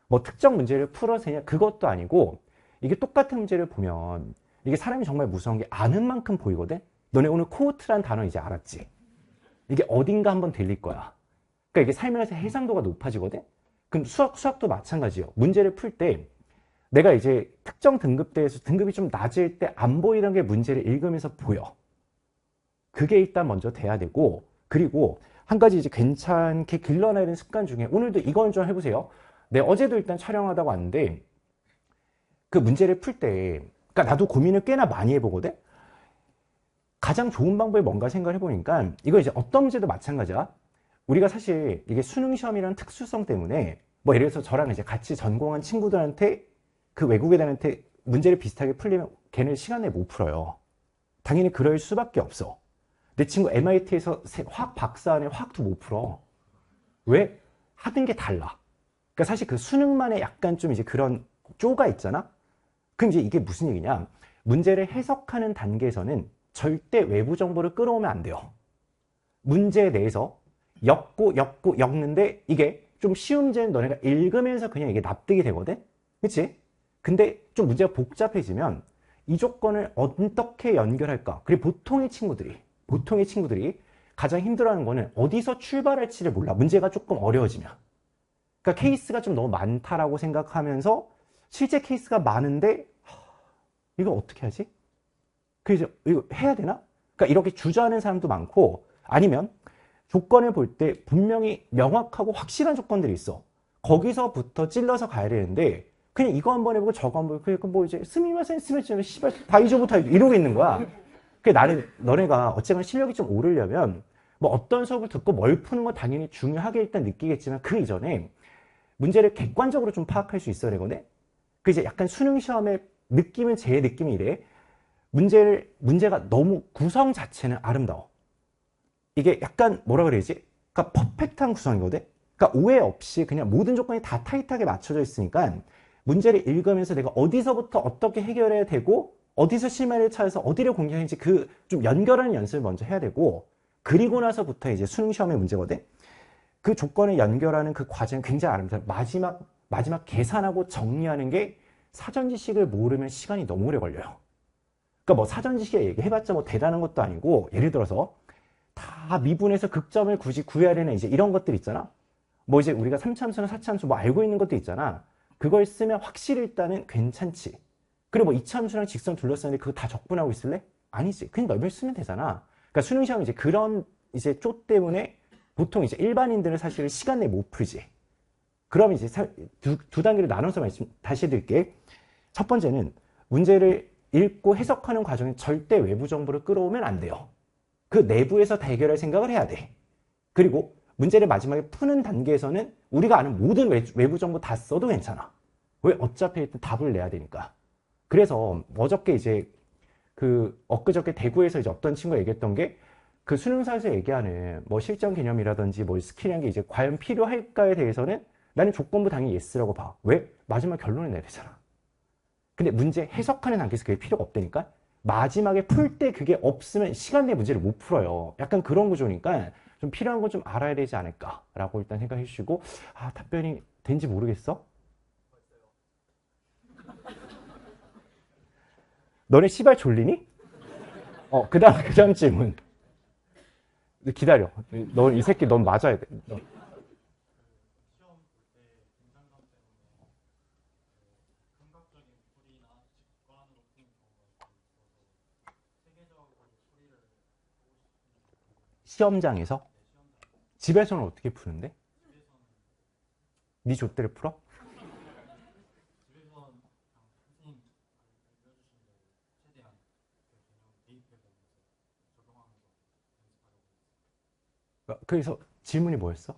뭐 특정 문제를 풀어서 되냐? 그것도 아니고 이게 똑같은 문제를 보면 이게 사람이 정말 무서운 게 아는 만큼 보이거든? 너네 오늘 코호트란 단어 이제 알았지? 이게 어딘가 한번 들릴 거야. 그러니까 이게 살면서 해상도가 높아지거든? 그럼 수학도 마찬가지예요. 문제를 풀 때 내가 이제 특정 등급대에서 등급이 좀 낮을 때 안 보이던 게 문제를 읽으면서 보여. 그게 일단 먼저 돼야 되고, 그리고 한 가지 이제 괜찮게 길러내야 되는 습관 중에 오늘도 이건 좀 해보세요. 네, 어제도 일단 촬영하다가 왔는데 그 문제를 풀 때, 그러니까 나도 고민을 꽤나 많이 해보거든. 가장 좋은 방법이 뭔가 생각을 해보니까 이거 이제 어떤 문제도 마찬가지야. 우리가 사실 이게 수능 시험이라는 특수성 때문에 뭐 예를 들어서 저랑 이제 같이 전공한 친구들한테 그 외국 애들한테 문제를 비슷하게 풀리면 걔네 시간 내에 못 풀어요. 당연히 그럴 수밖에 없어. 내 친구 MIT에서 화학 박사하는 화학도 못 풀어. 왜? 하던 게 달라. 그러니까 사실 그 수능만의 약간 좀 이제 그런 쪼가 있잖아? 그럼 이제 이게 무슨 얘기냐? 문제를 해석하는 단계에서는 절대 외부 정보를 끌어오면 안 돼요. 문제 내에서 엮는데 이게 좀 쉬운 문제는 너네가 읽으면서 그냥 이게 납득이 되거든? 그치? 근데 좀 문제가 복잡해지면 이 조건을 어떻게 연결할까? 그리고 보통의 친구들이 가장 힘들어하는 거는 어디서 출발할지를 몰라. 문제가 조금 어려워지면. 그러니까 케이스가 좀 너무 많다라고 생각하면서 실제 케이스가 많은데 이거 어떻게 하지? 그래서 이거 해야 되나? 그러니까 이렇게 주저하는 사람도 많고 아니면 조건을 볼 때 분명히 명확하고 확실한 조건들이 있어. 거기서부터 찔러서 가야 되는데 그냥 이거 한번 해보고 저거 한번 해보고 그러니까 뭐 이제 스미마센 스미마센 씨발 다이조부터 이러고 있는 거야. 그 나는 너네가 어쨌든 실력이 좀 오르려면 뭐 어떤 수업을 듣고 뭘 푸는 건 당연히 중요하게 일단 느끼겠지만 그 이전에 문제를 객관적으로 좀 파악할 수 있어야 되거든. 그 이제 약간 수능 시험의 느낌은 제 느낌이 이래. 문제가 너무 구성 자체는 아름다워. 이게 약간 뭐라 그래야지? 그러니까 퍼펙트한 구성이거든. 그러니까 오해 없이 그냥 모든 조건이 다 타이트하게 맞춰져 있으니까 문제를 읽으면서 내가 어디서부터 어떻게 해결해야 되고 어디서 실마리를 찾아서 어디를 공략하는지 그 좀 연결하는 연습을 먼저 해야 되고 그리고 나서부터 이제 수능 시험의 문제거든. 그 조건을 연결하는 그 과정이 굉장히 아름다워요. 마지막 계산하고 정리하는 게 사전 지식을 모르면 시간이 너무 오래 걸려요. 그러니까 뭐 사전 지식에 얘기해봤자 뭐 대단한 것도 아니고 예를 들어서 다 미분해서 극점을 굳이 구해야 되는 이제 이런 것들 있잖아. 뭐 이제 우리가 3참수나 4참수 뭐 알고 있는 것도 있잖아. 그걸 쓰면 확실히 일단은 괜찮지. 그리고 뭐 2참수랑 직선 둘러싸는데 그거 다 적분하고 있을래? 아니지. 그냥 넓을 쓰면 되잖아. 그러니까 수능 시험 이제 그런 이제 쪼 때문에 보통 이제 일반인들은 사실 시간 내에 못 풀지. 그럼 이제 두 단계로 나눠서 다시 해드릴게. 첫 번째는 문제를 읽고 해석하는 과정에 절대 외부 정보를 끌어오면 안 돼요. 그 내부에서 다 해결할 생각을 해야 돼. 그리고 문제를 마지막에 푸는 단계에서는 우리가 아는 모든 외부 정보 다 써도 괜찮아. 왜? 어차피 일단 답을 내야 되니까. 그래서 어저께 이제 엊그저께 대구에서 이제 어떤 친구가 얘기했던 게 그 수능사에서 얘기하는 뭐 실전 개념이라든지 뭐 스킬이라는 게 이제 과연 필요할까에 대해서는 나는 조건부 당연히 예스라고 봐. 왜? 마지막 결론을 내야 되잖아. 근데 문제 해석하는 단계에서 그게 필요가 없다니까? 마지막에 풀 때 그게 없으면 시간 내 문제를 못 풀어요. 약간 그런 구조니까 좀 필요한 건 좀 알아야 되지 않을까라고 일단 생각해 주시고 아 답변이 된지 모르겠어? 너네 씨발 졸리니? 그 다음 질문. 기다려. 너 이 새끼 넌 맞아야 돼. 시험장에서? 집에서는 어떻게 푸는데? 네 좆대로 풀어? 그래서 질문이 뭐였어?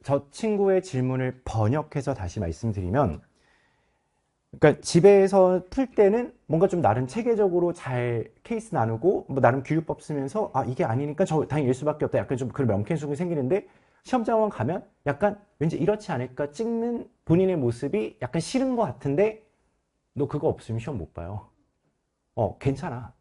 저 친구의 질문을 번역해서 다시 말씀드리면 그러니까 집에서 풀 때는 뭔가 좀 나름 체계적으로 잘 케이스 나누고 뭐 나름 규율법 쓰면서 아 이게 아니니까 저 당연히 일 수밖에 없다 약간 좀 그런 명쾌수가 생기는데 시험장만 가면 약간 왠지 이렇지 않을까 찍는 본인의 모습이 약간 싫은 것 같은데 너 그거 없으면 시험 못 봐요. 괜찮아.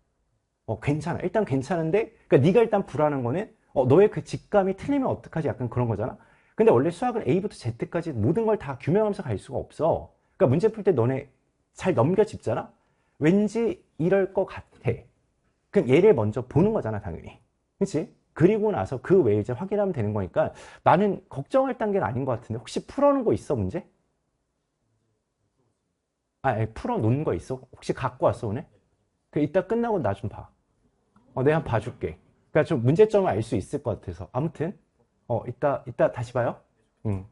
괜찮아. 일단 괜찮은데 그러니까 네가 일단 불안한 거는 너의 그 직감이 틀리면 어떡하지 약간 그런 거잖아. 근데 원래 수학은 A부터 Z까지 모든 걸 다 규명하면서 갈 수가 없어. 그러니까 문제 풀 때 너네 잘 넘겨짚잖아? 왠지 이럴 것 같아. 그럼 얘를 먼저 보는 거잖아, 당연히. 그치? 그리고 나서 그 외에 이제 확인하면 되는 거니까 나는 걱정할 단계는 아닌 것 같은데 혹시 풀어놓은 거 있어, 문제? 아니, 풀어놓은 거 있어? 혹시 갖고 왔어, 오늘? 그 이따 끝나고 나 좀 봐. 내가 한번 봐줄게. 그러니까 좀 문제점을 알 수 있을 것 같아서. 아무튼, 이따 다시 봐요. 응.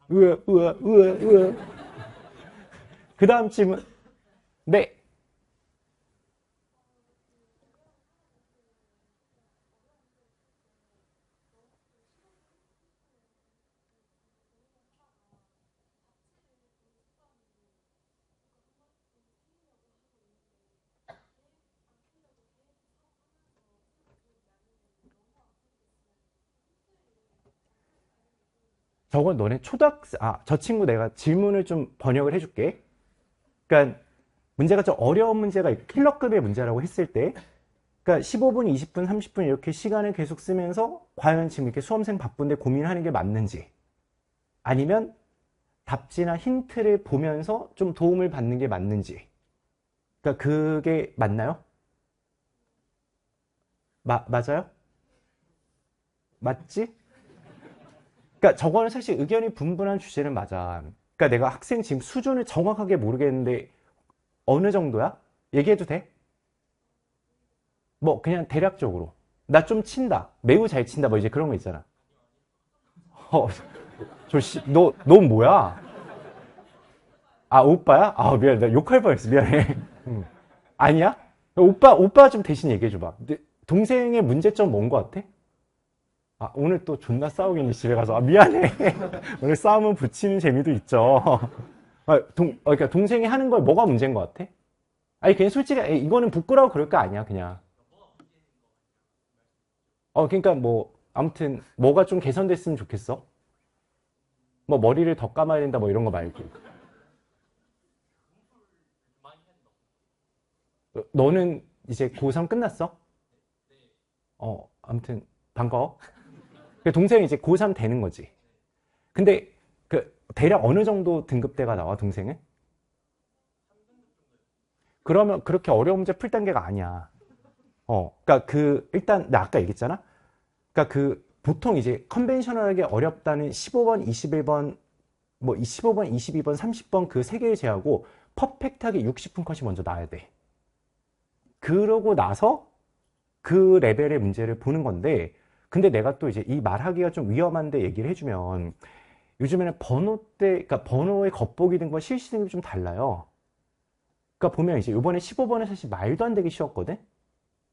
우와, 우와, 우와, 우와. 그 다음 질문. 네. 저건 너네 초등학생, 저 친구 내가 질문을 좀 번역을 해줄게. 그러니까 문제가 좀 어려운 문제가 킬러급의 문제라고 했을 때, 그러니까 15분, 20분, 30분 이렇게 시간을 계속 쓰면서 과연 지금 이렇게 수험생 바쁜데 고민하는 게 맞는지, 아니면 답지나 힌트를 보면서 좀 도움을 받는 게 맞는지. 그러니까 그게 맞나요? 맞아요? 맞지? 그러니까 저거는 사실 의견이 분분한 주제는 맞아. 그러니까 내가 학생 지금 수준을 정확하게 모르겠는데 어느 정도야? 얘기해도 돼? 뭐 그냥 대략적으로. 나 좀 친다. 매우 잘 친다. 뭐 이제 그런 거 있잖아. 어, 너 뭐야? 오빠야? 미안해. 나 욕할 뻔했어. 미안해. 아니야? 오빠 좀 대신 얘기해줘봐. 동생의 문제점 뭔 거 같아? 오늘 또 존나 싸우겠니, 집에 가서. 미안해. 오늘 싸움은 붙이는 재미도 있죠. 그러니까 동생이 하는 걸 뭐가 문제인 것 같아? 아니, 그냥 솔직히, 이거는 부끄러워 그럴 거 아니야, 그냥. 그러니까 뭐, 아무튼, 뭐가 좀 개선됐으면 좋겠어? 뭐, 머리를 더 감아야 된다, 뭐, 이런 거 말고. 너는 이제 고3 끝났어? 아무튼, 반가워. 동생이 이제 고3 되는 거지. 근데, 대략 어느 정도 등급대가 나와, 동생은? 그러면 그렇게 어려운 문제 풀 단계가 아니야. 그러니까 일단 나 아까 얘기했잖아. 그러니까 보통 이제 컨벤셔널하게 어렵다는 15번, 21번, 뭐 15번, 22번, 30번 그 세 개를 제하고 퍼펙트하게 60분 컷이 먼저 나와야 돼. 그러고 나서 그 레벨의 문제를 보는 건데, 근데 내가 또 이제 이 말하기가 좀 위험한데 얘기를 해주면 요즘에는 그러니까 번호의 겉보기 등과 실시 등급이 좀 달라요. 그러니까 보면 이제 이번에 15번은 사실 말도 안 되게 쉬웠거든?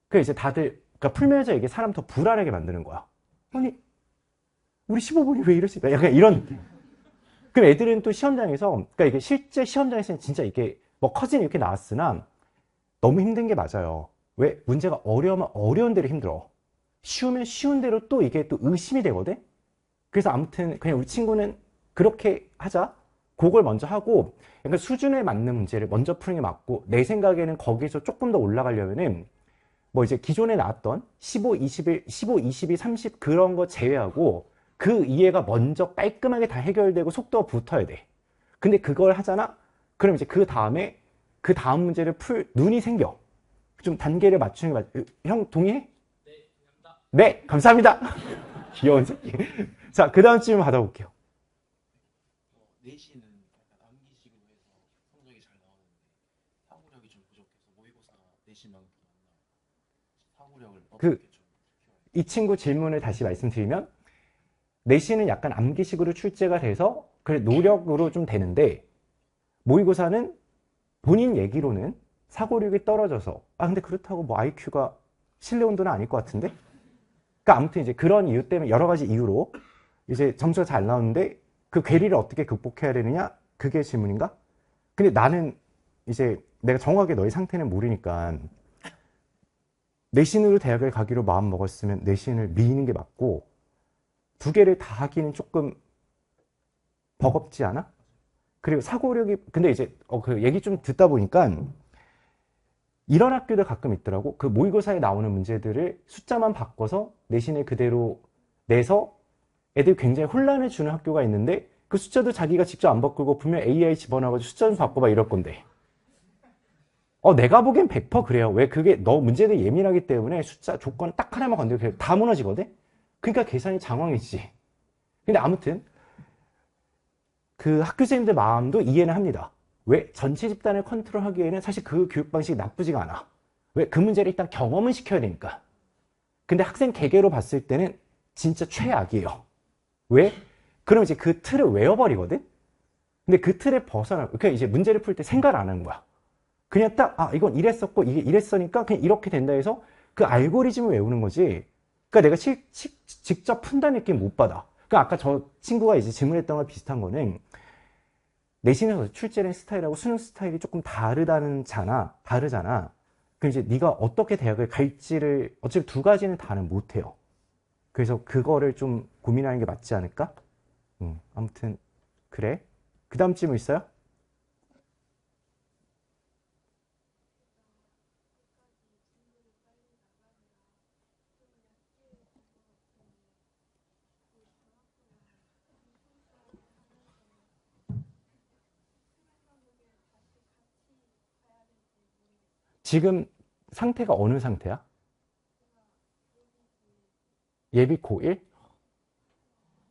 그래서 이제 다들, 그러니까 풀면서 이게 사람 더 불안하게 만드는 거야. 아니, 우리 15번이 왜 이러지? 약간 이런 느낌. 그럼 애들은 또 시험장에서, 그러니까 이게 실제 시험장에서는 진짜 이게 뭐 커진 이렇게 나왔으나 너무 힘든 게 맞아요. 왜? 문제가 어려우면 어려운 대로 힘들어. 쉬우면 쉬운 대로 또 이게 또 의심이 되거든? 그래서 아무튼 그냥 우리 친구는 그렇게 하자. 그걸 먼저 하고, 약간 수준에 맞는 문제를 먼저 푸는 게 맞고, 내 생각에는 거기서 조금 더 올라가려면은, 뭐 이제 기존에 나왔던 15, 21, 15, 22, 30 그런 거 제외하고, 그 이해가 먼저 깔끔하게 다 해결되고 속도가 붙어야 돼. 근데 그걸 하잖아? 그럼 이제 그 다음 문제를 눈이 생겨. 좀 단계를 맞추는 게 형, 동의해? 네, 감사합니다. 귀여운 새끼. 자, 그 다음 질문 받아볼게요. 내신은 약간 암기식으로 해서 성적이 잘 나오는데 사고력이 좀 부족해서 모의고사 내신만큼 안 나와요. 사고력을 어떻게 좀 키워야 이 친구 질문을 다시 말씀드리면, 내신은 약간 암기식으로 출제가 돼서 그래 노력으로 좀 되는데, 모의고사는 본인 얘기로는 사고력이 떨어져서, 근데 그렇다고 뭐 IQ가 실내 온도는 아닐 것 같은데? 그러니까 아무튼 이제 그런 이유 때문에 여러 가지 이유로 이제 점수가 잘 나오는데 그 괴리를 어떻게 극복해야 되느냐? 그게 질문인가? 근데 나는 이제 내가 정확하게 너의 상태는 모르니까 내신으로 대학을 가기로 마음 먹었으면 내신을 미는 게 맞고, 두 개를 다 하기는 조금 버겁지 않아? 그리고 사고력이, 근데 이제 그 얘기 좀 듣다 보니까 이런 학교도 가끔 있더라고. 그 모의고사에 나오는 문제들을 숫자만 바꿔서 내신을 그대로 내서 애들 굉장히 혼란을 주는 학교가 있는데, 그 숫자도 자기가 직접 안 바꾸고 분명 AI 집어넣어가지고 숫자 좀 바꿔봐 이럴 건데. 내가 보기엔 100% 그래요. 왜? 그게 너 문제들 예민하기 때문에 숫자 조건 딱 하나만 건드려 다 무너지거든? 그러니까 계산이 장황이지. 근데 아무튼 그 학교생들 마음도 이해는 합니다. 왜? 전체 집단을 컨트롤하기에는 사실 그 교육 방식이 나쁘지가 않아. 왜? 그 문제를 일단 경험은 시켜야 되니까. 근데 학생 개개로 봤을 때는 진짜 최악이에요. 왜? 그럼 이제 그 틀을 외워버리거든? 근데 그 틀에 그러니까 이제 문제를 풀 때 생각을 안 하는 거야. 그냥 딱, 이건 이랬었고, 이게 이랬으니까 그냥 이렇게 된다 해서 그 알고리즘을 외우는 거지. 그러니까 내가 직접 푼다는 느낌 못 받아. 그러니까 아까 저 친구가 이제 질문했던 거랑 비슷한 거는, 내신에서 출제된 스타일하고 수능 스타일이 조금 다르잖아. 그럼 이제 네가 어떻게 대학을 갈지를 어차피 두 가지는 다는 못해요. 그래서 그거를 좀 고민하는 게 맞지 않을까? 아무튼 그래. 그 다음 질문 있어요? 지금 상태가 어느 상태야? 예비 고1?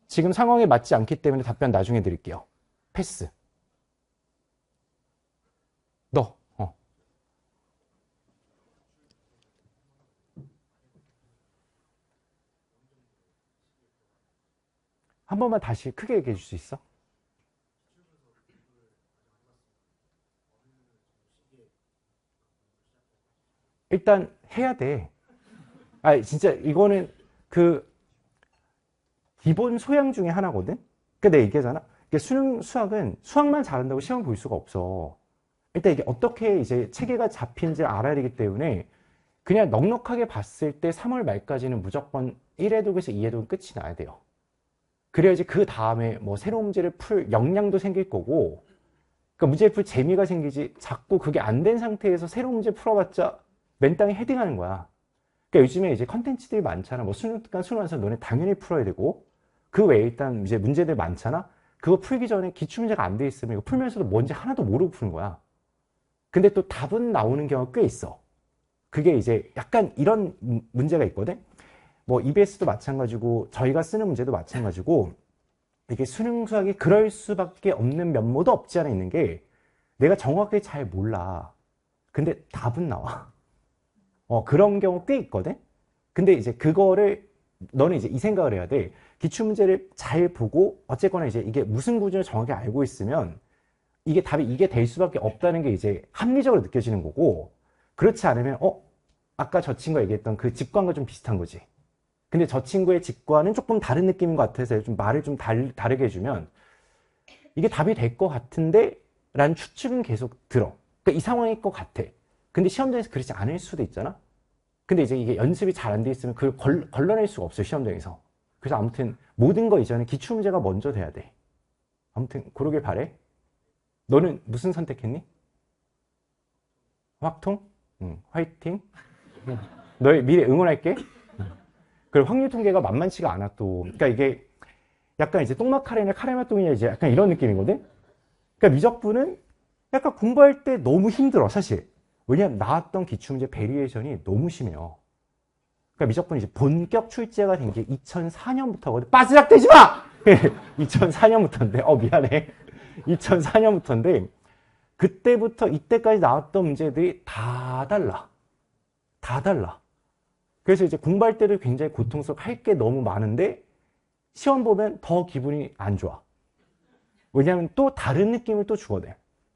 지금 상황에 맞지 않기 때문에 답변 나중에 드릴게요. 패스. 너. 한 번만 다시 크게 얘기해 줄 수 있어? 일단 해야 돼. 아, 진짜 이거는 그 기본 소양 중에 하나거든? 그러니까 내가 얘기하잖아. 수학은 수학만 잘한다고 시험 볼 수가 없어. 일단 이게 어떻게 이제 체계가 잡힌지 알아야 되기 때문에 그냥 넉넉하게 봤을 때 3월 말까지는 무조건 1회독에서 2회독은 끝이 나야 돼요. 그래야지 그 다음에 뭐 새로운 문제를 풀 역량도 생길 거고, 그러니까 문제를 풀 재미가 생기지, 자꾸 그게 안 된 상태에서 새로운 문제 풀어봤자 맨땅에 헤딩하는 거야. 그러니까 요즘에 이제 컨텐츠들이 많잖아. 뭐 수능특강, 수능완성 너네 당연히 풀어야 되고, 그 외에 일단 이제 문제들 많잖아. 그거 풀기 전에 기출문제가 안 돼 있으면 이거 풀면서도 뭔지 하나도 모르고 푸는 거야. 근데 또 답은 나오는 경우가 꽤 있어. 그게 이제 약간 이런 문제가 있거든. 뭐 EBS도 마찬가지고 저희가 쓰는 문제도 마찬가지고, 이게 수능 수학이 그럴 수밖에 없는 면모도 없지 않아 있는 게, 내가 정확하게 잘 몰라. 근데 답은 나와. 그런 경우 꽤 있거든. 근데 이제 그거를 너는 이제 이 생각을 해야 돼. 기출문제를 잘 보고 어쨌거나 이제 이게 무슨 구조를 정확히 알고 있으면 이게 답이 이게 될 수밖에 없다는 게 이제 합리적으로 느껴지는 거고, 그렇지 않으면 아까 저 친구가 얘기했던 그 직관과 좀 비슷한 거지. 근데 저 친구의 직관은 조금 다른 느낌인 것 같아서 좀 말을 좀 다르게 해주면 이게 답이 될 것 같은데 라는 추측은 계속 들어. 그러니까 이 상황일 것 같아. 근데 시험장에서 그렇지 않을 수도 있잖아. 근데 이제 이게 연습이 잘 안 돼 있으면 그걸 걸러낼 수가 없어요, 시험장에서. 그래서 아무튼 모든 거 이전에 기출문제가 먼저 돼야 돼. 아무튼 그러길 바래. 너는 무슨 선택했니? 확통? 응, 화이팅. 너의 미래 응원할게. 그리고 확률 통계가 만만치가 않아 또. 그러니까 이게 약간 이제 똥맛 카레냐 카레맛 똥이냐 이제 약간 이런 느낌이거든. 그러니까 미적분은 약간 공부할 때 너무 힘들어 사실. 왜냐면 나왔던 기출문제 베리에이션이 너무 심해요. 그러니까 미적분이 이제 본격 출제가 된 게 2004년부터거든. 빠지락대지 마! 2004년부터인데, 미안해. 2004년부터인데, 그때부터 이때까지 나왔던 문제들이 다 달라. 다 달라. 그래서 이제 공부할 때도 굉장히 고통스럽고 할 게 너무 많은데, 시험 보면 더 기분이 안 좋아. 왜냐하면 또 다른 느낌을 또 주거든.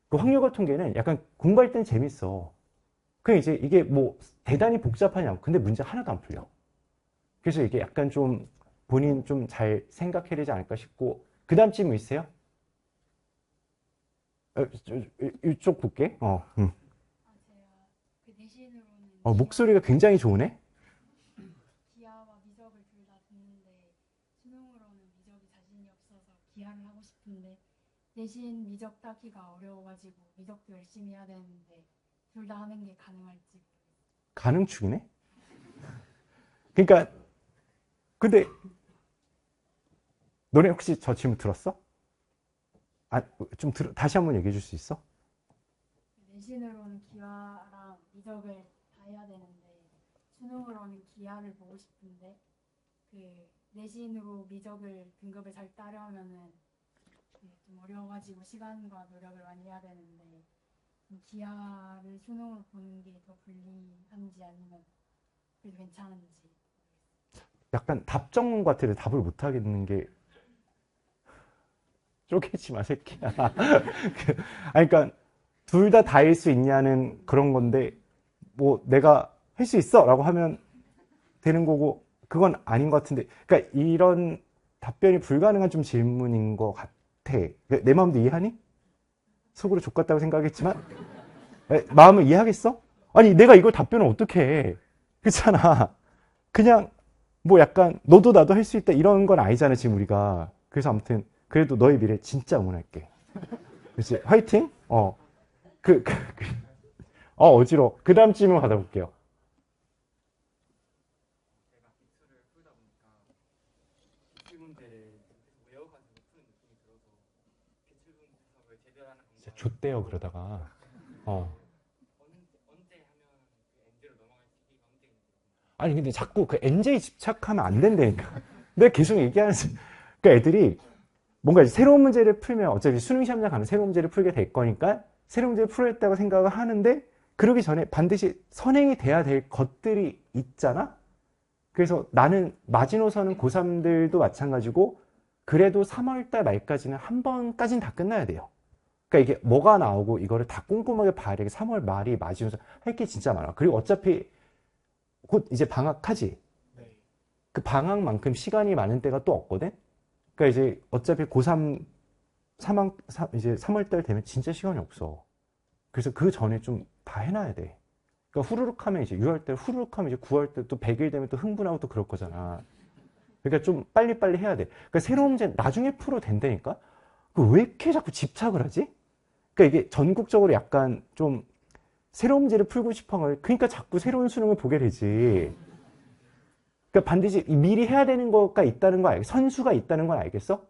그 확률과 통계는 약간 공부할 때는 재밌어. 그 이제 이게 뭐 대단히 복잡하지 않고 근데 문제 하나도 안 풀려. 그래서 이게 약간 좀 본인 좀 잘 생각해야 되지 않을까 싶고. 그 다음 질문 있어요? 이쪽 볼게. 제가 그 내신으로는 목소리가 굉장히 좋으네. 기하와 미적을 둘 다 듣는데 수능으로는 미적이 자신이 없어서 기하를 하고 싶은데 내신 미적 따기가 어려워가지고 미적도 열심히 해야 되는데 둘 다 하는 게 가능할지 모르겠어요. 가능축이네. 그러니까 근데 너네 혹시 저 질문 들었어? 다시 한번 얘기해 줄 수 있어? 내신으로는 기하랑 미적을 다 해야 되는데 수능으로는 기하를 보고 싶은데 그 내신으로 미적을 등급을 잘 따려면은 좀 어려워가지고 시간과 노력을 많이 해야 되는데 기하를 수능으로 보는 게 더 불리한지 아니면 그래도 괜찮은지. 약간 답정문 같은데 답을 못 하겠는 게 쪼개지 마 새끼야. 그러니까 둘 다 할 수 있냐는 그런 건데 뭐 내가 할 수 있어라고 하면 되는 거고 그건 아닌 것 같은데. 그러니까 이런 답변이 불가능한 좀 질문인 것 같아. 내 마음도 이해하니? 속으로 족같다고 생각했지만 마음을 이해하겠어? 아니 내가 이걸 답변을 어떻게 해? 그렇잖아. 그냥 뭐 약간 너도 나도 할 수 있다 이런 건 아니잖아 지금 우리가. 그래서 아무튼 그래도 너의 미래 진짜 응원할게. 그렇지? 화이팅? 어지러워. 그 다음 질문 받아볼게요. 제가 기출을 풀다 보니까 기출 문제를 계속 외워가지고 푸는 느낌이 들어서 기출 분석을 제대로 하는 진짜 방법이 좆대요, 그러다가. 언제 하면 그 엔드로 넘어갈 시기가 언제 있는지. 아니, 근데 자꾸 그 NJ 집착하면 안 된다니까. 내가 계속 얘기하는, 그러니까 애들이 뭔가 이제 새로운 문제를 풀면 어차피 수능 시험장 가면 새로운 문제를 풀게 될 거니까 새로운 문제를 풀겠다고 생각을 하는데 그러기 전에 반드시 선행이 돼야 될 것들이 있잖아? 그래서 나는 마지노선은 고3들도 마찬가지고 그래도 3월달 말까지는 한 번까지는 다 끝나야 돼요. 그러니까 이게 뭐가 나오고 이거를 다 꼼꼼하게 봐야 돼. 3월 말이 마지노선 할 게 진짜 많아. 그리고 어차피 곧 이제 방학하지. 네. 그 방학만큼 시간이 많은 때가 또 없거든? 그러니까 이제 어차피 고3 이제 3월달 되면 진짜 시간이 없어. 그래서 그 전에 좀 다 해놔야 돼. 그러니까 후루룩 하면 이제 6월달, 후루룩 하면 이제 9월달 또 100일 되면 또 흥분하고 또 그럴 거잖아. 그러니까 좀 빨리빨리 해야 돼. 그러니까 새로운 문제 나중에 풀어도 된다니까? 왜 이렇게 자꾸 집착을 하지? 그러니까 이게 전국적으로 약간 좀 새로운 문제를 풀고 싶어 하는 거예요. 그러니까 자꾸 새로운 수능을 보게 되지. 그러니까 반드시 미리 해야 되는 거가 있다는 거 알겠어? 선수가 있다는 건 알겠어?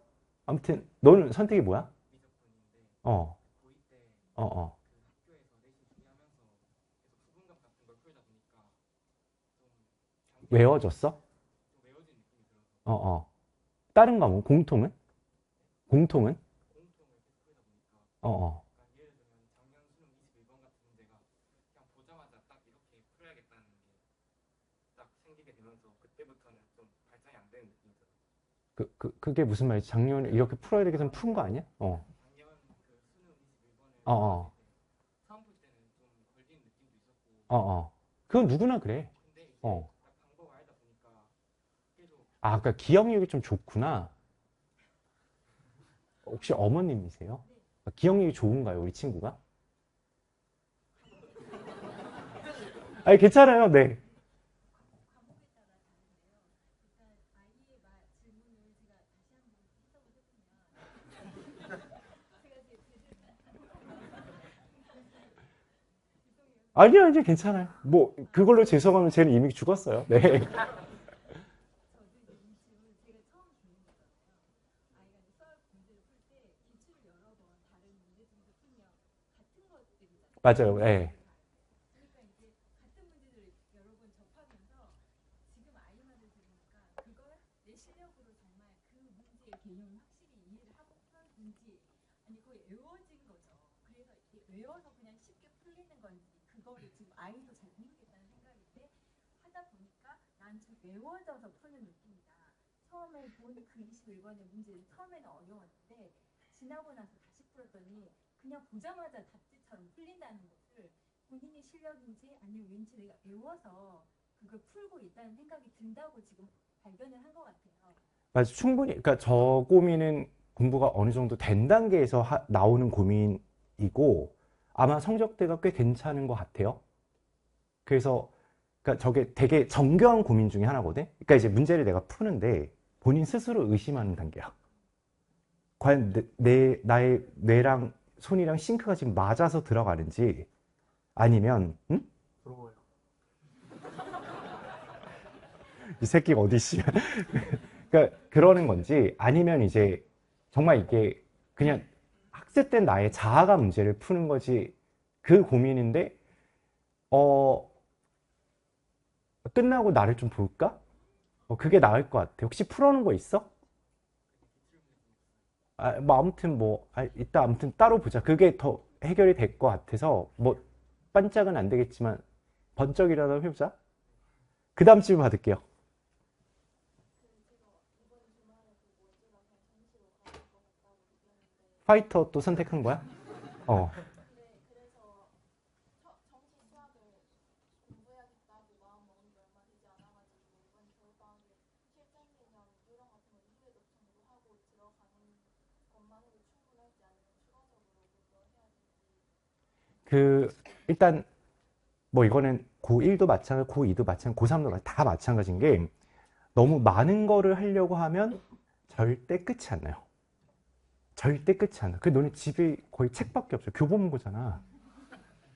아무튼 너는 선택이 뭐야? 미적분인데 어, 고2 때 어, 어. 그 학교에서 내신 준비하면서 계속 부분급 같은 걸 풀다 보니까 좀 외워졌어? 좀 외워진 느낌이 들어서 어, 어. 다른 과목, 공통은? 공통은? 공통을 계속 풀다 보니까 어, 어. 그러니까 예를 들면 작년 수능 21번 같은 문제가 그냥 보자마자 딱 이렇게 풀어야겠다는 게 딱 생기게 되면서 그때부터는 좀 발전이 안 되는 느낌이 들어요. 그게 무슨 말이지? 작년에 이렇게 풀어야 되겠으면 푼 거 아니야? 어, 작년 그 수능 21번을 어, 어, 처음 풀 때는 좀 걸리는 느낌도 있었고 어, 어. 그건 누구나 그래. 근데 이제 어. 딱 방법을 알다 보니까 계속 아, 그러니까 기억력이 좀 좋구나. 혹시 어머님이세요? 기억력이 좋은가요, 우리 친구가? 아니, 괜찮아요, 네. 아니요, 아니요, 괜찮아요. 뭐, 그걸로 죄송하면 쟤는 이미 죽었어요. 네. 맞아요, 네. 외워서 그냥 쉽게 풀리는 건지 그거를 지금 아이도 잘 모르겠다는 생각인데 하다 보니까 난 좀 외워져서 푸는 느낌이다. 처음에 본 그 21번의 문제는 처음에는 어려웠는데 지나고 나서 다시 풀었더니 그냥 보자마자 답지처럼 풀린다는 것을 본인의 실력인지 아니면 왠지 내가 외워서 그걸 풀고 있다는 생각이 든다고 지금 발견을 한 것 같아요. 맞아, 충분히. 그러니까 저 고민은 공부가 어느 정도 된 단계에서 나오는 고민이고, 아마 성적대가 꽤 괜찮은 것 같아요. 그래서, 그러니까 저게 되게 정교한 고민 중에 하나거든? 그러니까 이제 문제를 내가 푸는데 본인 스스로 의심하는 단계야. 과연 나의 뇌랑 손이랑 싱크가 지금 맞아서 들어가는지, 아니면, 응? 부러워요. 이 새끼가 어디 있으면. 그러니까 그러는 건지, 아니면 이제 정말 이게 그냥 학습된 나의 자아가 문제를 푸는 거지, 그 고민인데, 끝나고 나를 좀 볼까? 그게 나을 것 같아. 혹시 풀어놓은 거 있어? 뭐 아무튼 이따 아무튼 따로 보자. 그게 더 해결이 될 것 같아서 뭐 반짝은 안 되겠지만 번쩍이라도 해보자. 그 다음 질문 받을게요. 파이터 또 선택한 거야? 어. 일단 뭐 이거는 고1도 마찬가지, 고2도 마찬가지, 고3도 다 마찬가지인 게 너무 많은 거를 하려고 하면 절대 끝이 안 나요. 절대 끝이 안 나. 그 너네 집이 거의 책밖에 없어. 교보문고잖아.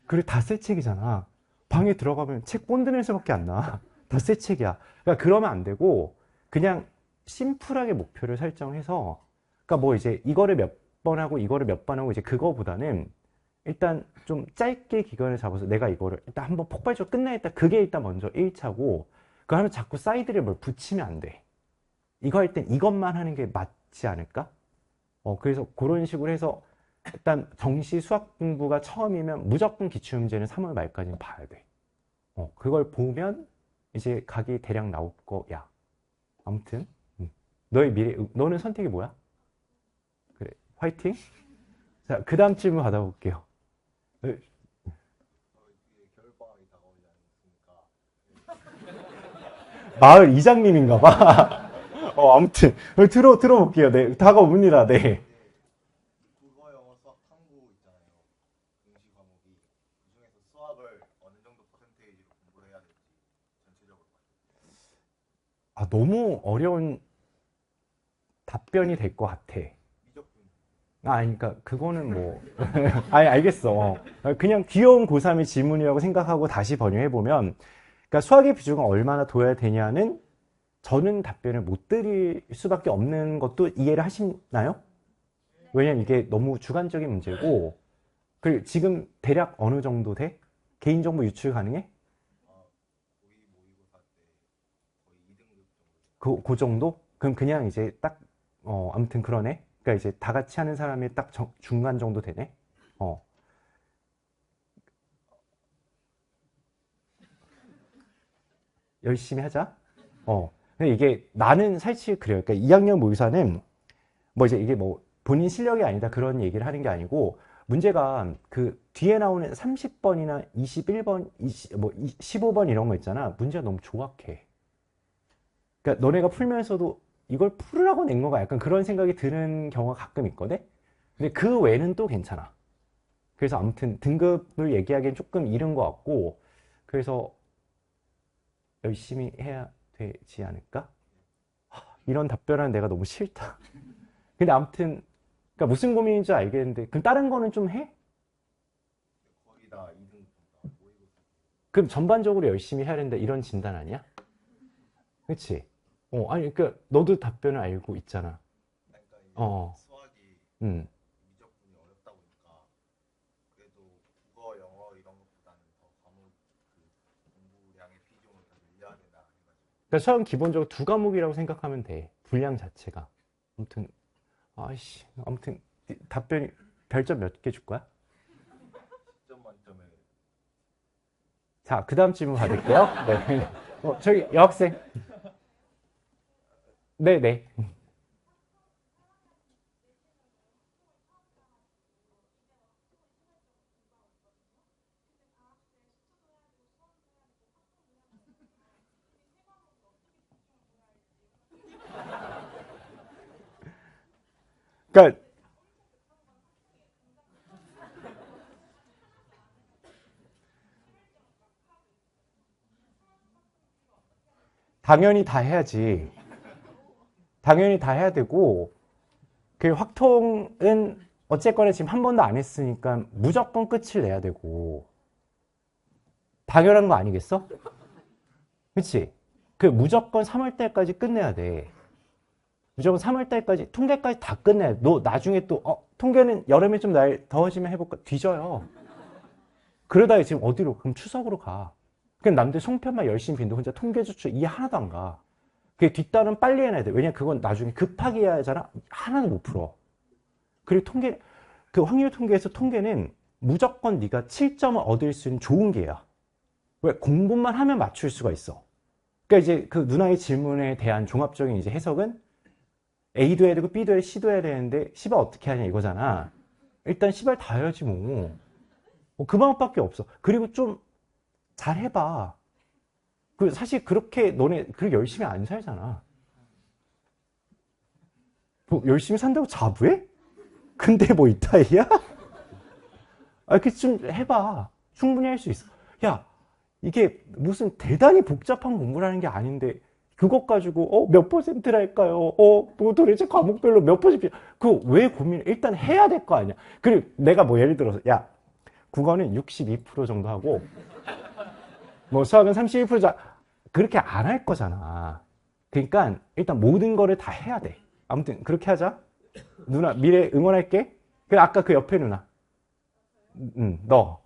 그리고 다 새 책이잖아. 방에 들어가면 책 본드 냄새밖에 안 나. 다 새 책이야. 그러니까 그러면 안 되고 그냥 심플하게 목표를 설정해서 그러니까 뭐 이제 이거를 몇 번 하고 이거를 몇 번 하고 이제 그거보다는 일단 좀 짧게 기간을 잡아서 내가 이거를 일단 한번 폭발적으로 끝내겠다. 그게 일단 먼저 1차고 그거 하면 자꾸 사이드를 뭘 붙이면 안 돼. 이거 할 땐 이것만 하는 게 맞지 않을까? 그래서 그런 식으로 해서 일단 정시 수학 공부가 처음이면 무조건 기출문제는 3월 말까지는 봐야 돼. 그걸 보면 이제 각이 대략 나올 거야. 아무튼 너의 미래, 너는 선택이 뭐야? 그래, 화이팅! 자, 그 다음 질문 받아볼게요. 뒤에 겨울방학이 다가오지 않습니까? 마을 이장님인가 봐. 아무튼 들어볼게요. 네, 다가옵니다. 네. 국어, 영어, 수학, 탐구 있잖아요. 응시 과목이 그중에서 수학을 어느 정도 퍼센테이지로 공부를 해야 될지 전체적으로 아, 너무 어려운 답변이 될 것 같아. 미적분 아니, 그러니까 그거는 뭐 아니 알겠어. 그냥 귀여운 고3의 질문이라고 생각하고 다시 번역해보면 그러니까 수학의 비중을 얼마나 둬야 되냐는 저는 답변을 못 드릴 수밖에 없는 것도 이해를 하시나요? 왜냐면 이게 너무 주관적인 문제고 그리고 지금 대략 어느 정도 돼? 개인정보 유출 가능해? 거의 모의고사 때 거의 2등급 정도. 그 정도? 그럼 그냥 이제 딱 아무튼 그러네. 그러니까 이제 다 같이 하는 사람이 딱 중간 정도 되네. 열심히 하자. 근데 이게 나는 사실 그래요. 그러니까 2학년 모의사는 뭐 이제 이게 뭐 본인 실력이 아니다 그런 얘기를 하는 게 아니고 문제가 그 뒤에 나오는 30번이나 21번, 15번 이런 거 있잖아. 문제가 너무 조악해. 그러니까 너네가 풀면서도 이걸 풀으라고 낸 건가 약간 그런 생각이 드는 경우가 가끔 있거든. 근데 그 외에는 또 괜찮아. 그래서 아무튼 등급을 얘기하기엔 조금 이른 것 같고 그래서 열심히 해야 되지 않을까? 이런 답변은 내가 너무 싫다. 근데 아무튼 그러니까 무슨 고민인지 알겠는데 그럼 다른 거는 좀 해? 거의 다 2등급 정도. 모의고사. 그럼 전반적으로 열심히 해야 된다 이런 진단 아니야? 그치? 아니 그러니까 너도 답변을 알고 있잖아. 그러니까 이제 어. 수학이 음. 미적분이 어렵다 보니까 그래도 국어, 영어 이런 것보다는 더 과목 그 공부량의 비중을 더 늘려야 된다 해가지고 그러니까 수학은 기본적으로 두 과목이라고 생각하면 돼. 분량 자체가. 아무튼 아무튼 답변이 별점 몇 개 줄 거야? 10점 만점에 자, 그 다음 질문 받을게요. 네. 저기 여학생. 네네. 그러니까 당연히 다 해야지. 당연히 다 해야 되고 그 확통은 어쨌거나 지금 한 번도 안 했으니까 무조건 끝을 내야 되고 당연한 거 아니겠어? 그치? 그 무조건 3월 달까지 끝내야 돼. 무조건 3월 달까지 통계까지 다 끝내야 돼. 너 나중에 또 통계는 여름에 좀 날 더워지면 해볼까? 뒤져요. 그러다가 지금 어디로? 그럼 추석으로 가. 그럼 남들 송편만 열심히 빈다. 혼자 통계 조출 이해 하나도 안 가. 그 뒷단은 빨리 해놔야 돼. 왜냐면 그건 나중에 급하게 해야 하잖아. 하나도 못 풀어. 그리고 그 확률 통계에서 통계는 무조건 네가 7점을 얻을 수 있는 좋은 기회야. 왜? 공부만 하면 맞출 수가 있어. 그러니까 이제 그 누나의 질문에 대한 종합적인 이제 해석은 A도 해야 되고 B도 해야 되고 C도 해야 되는데 C발 어떻게 하냐 이거잖아. 일단 C발 다 해야지 뭐. 그 방법밖에 없어. 그리고 좀 잘 해봐. 사실 그렇게 너네 그렇게 열심히 안 살잖아. 뭐 열심히 산다고 자부해? 근데 뭐 이따위야? 좀 해봐. 충분히 할 수 있어. 야, 이게 무슨 대단히 복잡한 공부라는 게 아닌데 그것 가지고 몇 퍼센트랄까요? 뭐 도대체 과목별로 몇 퍼센트? 그거 왜 고민을 일단 해야 될 거 아니야. 그리고 내가 뭐 예를 들어서 야 국어는 62% 정도 하고 뭐 수학은 31% 정도 그렇게 안 할 거잖아. 그러니까 일단 모든 거를 다 해야 돼. 아무튼 그렇게 하자. 누나 미래 응원할게. 그 아까 그 옆에 누나. 너.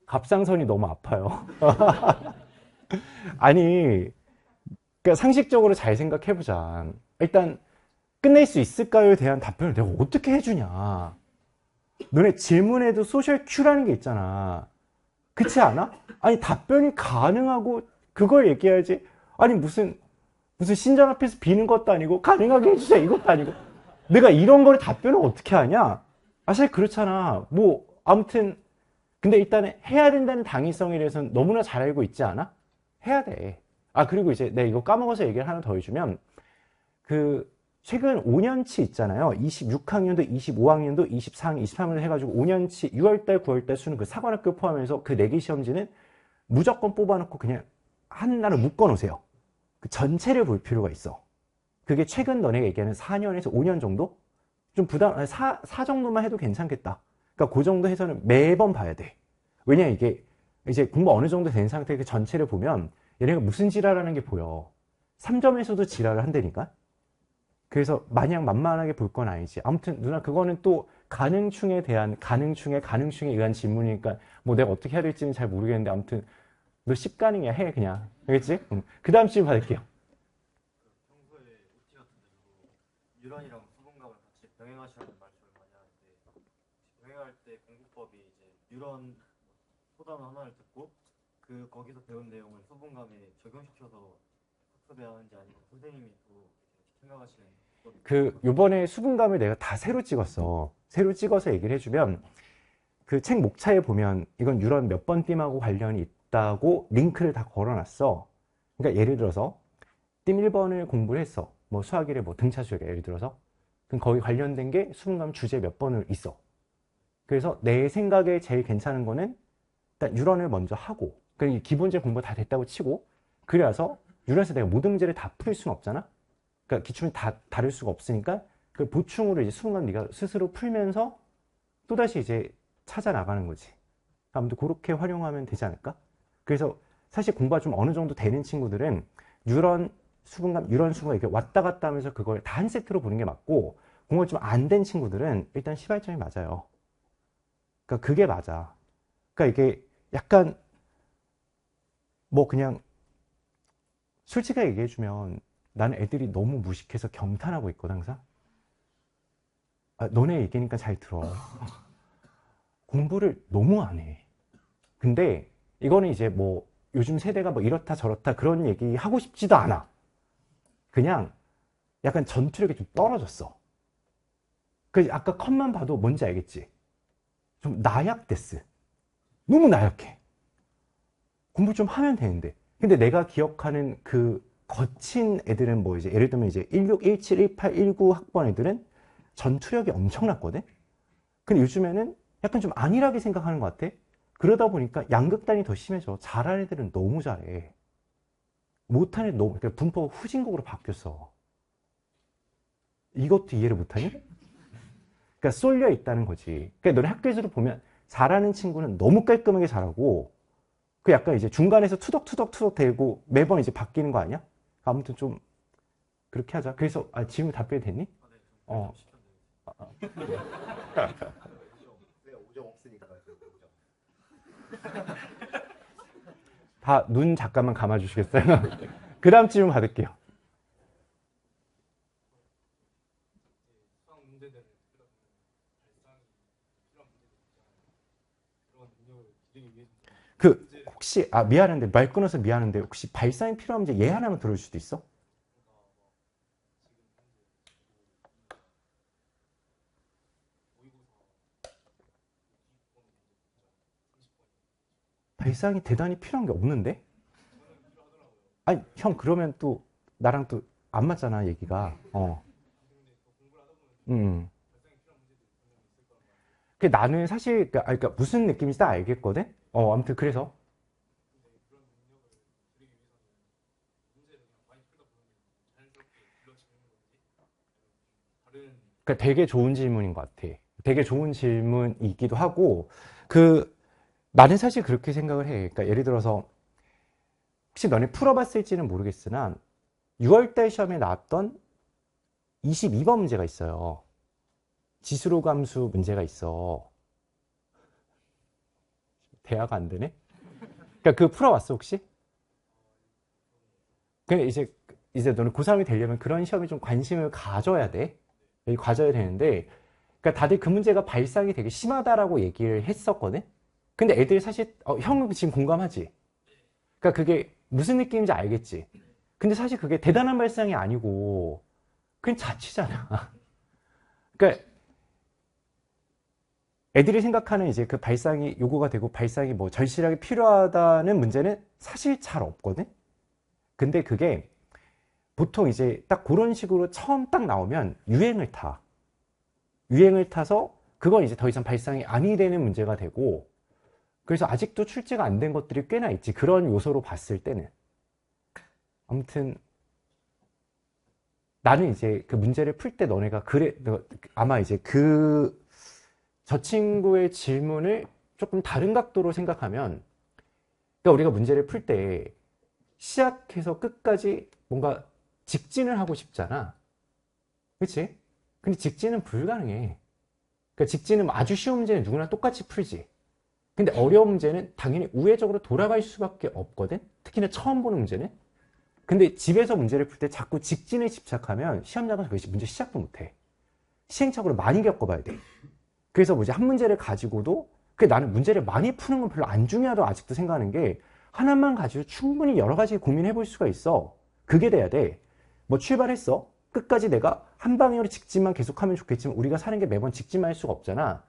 갑상선이 너무 아파요. 아니, 그러니까 상식적으로 잘 생각해보자. 일단 끝낼 수 있을까요에 대한 답변을 내가 어떻게 해주냐. 너네 질문에도 소셜 큐라는 게 있잖아. 그렇지 않아? 아니 답변이 가능하고 그걸 얘기해야지. 아니 무슨 신전 앞에서 비는 것도 아니고 가능하게 해주세요 이것도 아니고 내가 이런 걸 답변을 어떻게 하냐? 사실 그렇잖아. 뭐 아무튼 근데 일단은 해야 된다는 당위성에 대해서는 너무나 잘 알고 있지 않아? 해야 돼. 그리고 이제 내가 이거 까먹어서 얘기를 하나 더 해주면 그 최근 5년치 있잖아요. 26학년도, 25학년도, 24학년, 23학년 해가지고 5년치 6월달, 9월달 수능 그 사관학교 포함해서 그 4개 시험지는 무조건 뽑아놓고 그냥 하나로 묶어놓으세요. 그 전체를 볼 필요가 있어. 그게 최근 너네가 얘기하는 4년에서 5년 정도? 좀 부담, 4 정도만 해도 괜찮겠다. 그러니까 그 정도 해서는 매번 봐야 돼. 왜냐 이게 이제 공부 어느 정도 된 상태의 그 전체를 보면 얘네가 무슨 지랄하는 게 보여. 3점에서도 지랄을 한다니까? 그래서 마냥 만만하게 볼 건 아니지. 아무튼 누나 그거는 또 가능충에 의한 질문이니까 뭐 내가 어떻게 해야 될지는 잘 모르겠는데 아무튼 너 10가능이야 해 그냥. 알겠지? 그 다음 질문 받을게요. 평소에 OT 같은 데서 유런이랑 수분감을 같이 병행하시라는 말씀을 많이 하는데 병행할 때 공부법이 이제 유런 소단 하나를 듣고 그 거기서 배운 내용을 수분감에 적용시켜서 학습해야 하는지 아니면 선생님이 또 생각하시는 그 요번에 수분감을 내가 다 새로 찍었어. 새로 찍어서 얘기를 해주면 그 책 목차에 보면 이건 유런 몇 번 띠하고 관련이 있다고 링크를 다 걸어놨어. 그러니까 예를 들어서 띠 1번을 공부를 했어. 뭐 수학일에 뭐 등차수열에 예를 들어서 그럼 거기 관련된 게 수분감 주제 몇 번을 있어. 그래서 내 생각에 제일 괜찮은 거는 일단 유런을 먼저 하고 그러니까 기본적 공부가 다 됐다고 치고 그래서 유런에서 내가 모든 문제를 다 풀 수는 없잖아. 그러니까 기출이 다 다를 수가 없으니까 그 보충으로 이제 수분감 네가 스스로 풀면서 또다시 이제 찾아 나가는 거지. 아무튼 그렇게 활용하면 되지 않을까? 그래서 사실 공부가 좀 어느 정도 되는 친구들은 유런 수분감 이렇게 왔다 갔다 하면서 그걸 다 한 세트로 보는 게 맞고 공부가 좀 안 된 친구들은 일단 시발점이 맞아요. 그러니까 그게 맞아. 그러니까 이게 약간 뭐 그냥 솔직하게 얘기해주면 나는 애들이 너무 무식해서 경탄하고 있거든 항상. 너네 얘기니까 잘 들어. 공부를 너무 안 해. 근데 이거는 이제 뭐 요즘 세대가 뭐 이렇다 저렇다 그런 얘기 하고 싶지도 않아. 그냥 약간 전투력이 좀 떨어졌어. 그 아까 컷만 봐도 뭔지 알겠지? 좀 나약됐어. 너무 나약해. 공부 좀 하면 되는데. 근데 내가 기억하는 그 거친 애들은 뭐 이제 예를 들면 이제 16, 17, 18, 19 학번 애들은 전투력이 엄청났거든? 근데 요즘에는 약간 좀 안일하게 생각하는 것 같아. 그러다 보니까 양극단이 더 심해져. 잘하는 애들은 너무 잘해. 못하는 애들 너무, 그러니까 분포가 후진국으로 바뀌었어. 이것도 이해를 못하니? 그러니까 쏠려 있다는 거지. 그러니까 너네 학교에서도 보면 잘하는 친구는 너무 깔끔하게 잘하고 그 약간 이제 중간에서 투덕투덕 되고 매번 이제 바뀌는 거 아니야? 아무튼 좀 그렇게 하자. 그래서 질문 답변이 됐니? 네, 5점 없으니까 다 눈 잠깐만 감아주시겠어요? 그 다음 질문 받을게요. 수학 문제들을 풀다 보면 발상이 필요한 문제들 있잖아요. 그런 능력을 기르기 위해서 그 혹시 미안한데 말 끊어서 미안한데 혹시 발상이 필요한 문제 예 하나만 들어줄 수도 있어? 발상이 대단히 필요한 게 없는데? 아니 형 그러면 또 나랑 또 안 맞잖아, 얘기가. 그 나는 사실, 그러니까 무슨 느낌인지 다 알겠거든? 아무튼 그래서. 그러니까 되게 좋은 질문인 것 같아. 되게 좋은 질문이기도 하고, 나는 사실 그렇게 생각을 해. 그러니까 예를 들어서, 혹시 너네 풀어봤을지는 모르겠으나, 6월달 시험에 나왔던 22번 문제가 있어요. 지수로 감수 문제가 있어. 대화가 안 되네? 그러니까 그거 풀어봤어, 혹시? 근데 이제 너는 고3이 되려면 그런 시험에 좀 관심을 가져야 돼. 가져야 되는데, 그러니까 다들 그 문제가 발상이 되게 심하다라고 얘기를 했었거든? 근데 애들이 사실, 형 지금 공감하지? 그러니까 그게 무슨 느낌인지 알겠지? 근데 사실 그게 대단한 발상이 아니고, 그냥 자취잖아. 그러니까 애들이 생각하는 이제 그 발상이 요구가 되고 발상이 뭐 절실하게 필요하다는 문제는 사실 잘 없거든? 근데 그게 보통 이제 딱 그런 식으로 처음 딱 나오면 유행을 타. 유행을 타서 그건 이제 더 이상 발상이 아니 되는 문제가 되고, 그래서 아직도 출제가 안 된 것들이 꽤나 있지. 그런 요소로 봤을 때는. 아무튼 나는 이제 그 문제를 풀 때 너네가 아마 이제 저 친구의 질문을 조금 다른 각도로 생각하면, 그러니까 우리가 문제를 풀 때 시작해서 끝까지 뭔가 직진을 하고 싶잖아. 그치? 근데 직진은 불가능해. 그러니까 직진은 아주 쉬운 문제는 누구나 똑같이 풀지. 근데 어려운 문제는 당연히 우회적으로 돌아갈 수밖에 없거든? 특히나 처음 보는 문제는. 근데 집에서 문제를 풀 때 자꾸 직진에 집착하면 시험 나가서 그 문제 시작도 못해. 시행착오를 많이 겪어봐야 돼. 그래서 뭐지, 한 문제를 가지고도 나는 문제를 많이 푸는 건 별로 안 중요하다고 아직도 생각하는 게, 하나만 가지고 충분히 여러 가지 고민해 볼 수가 있어. 그게 돼야 돼. 뭐 출발했어. 끝까지 내가 한 방향으로 직진만 계속하면 좋겠지만 우리가 사는 게 매번 직진만 할 수가 없잖아.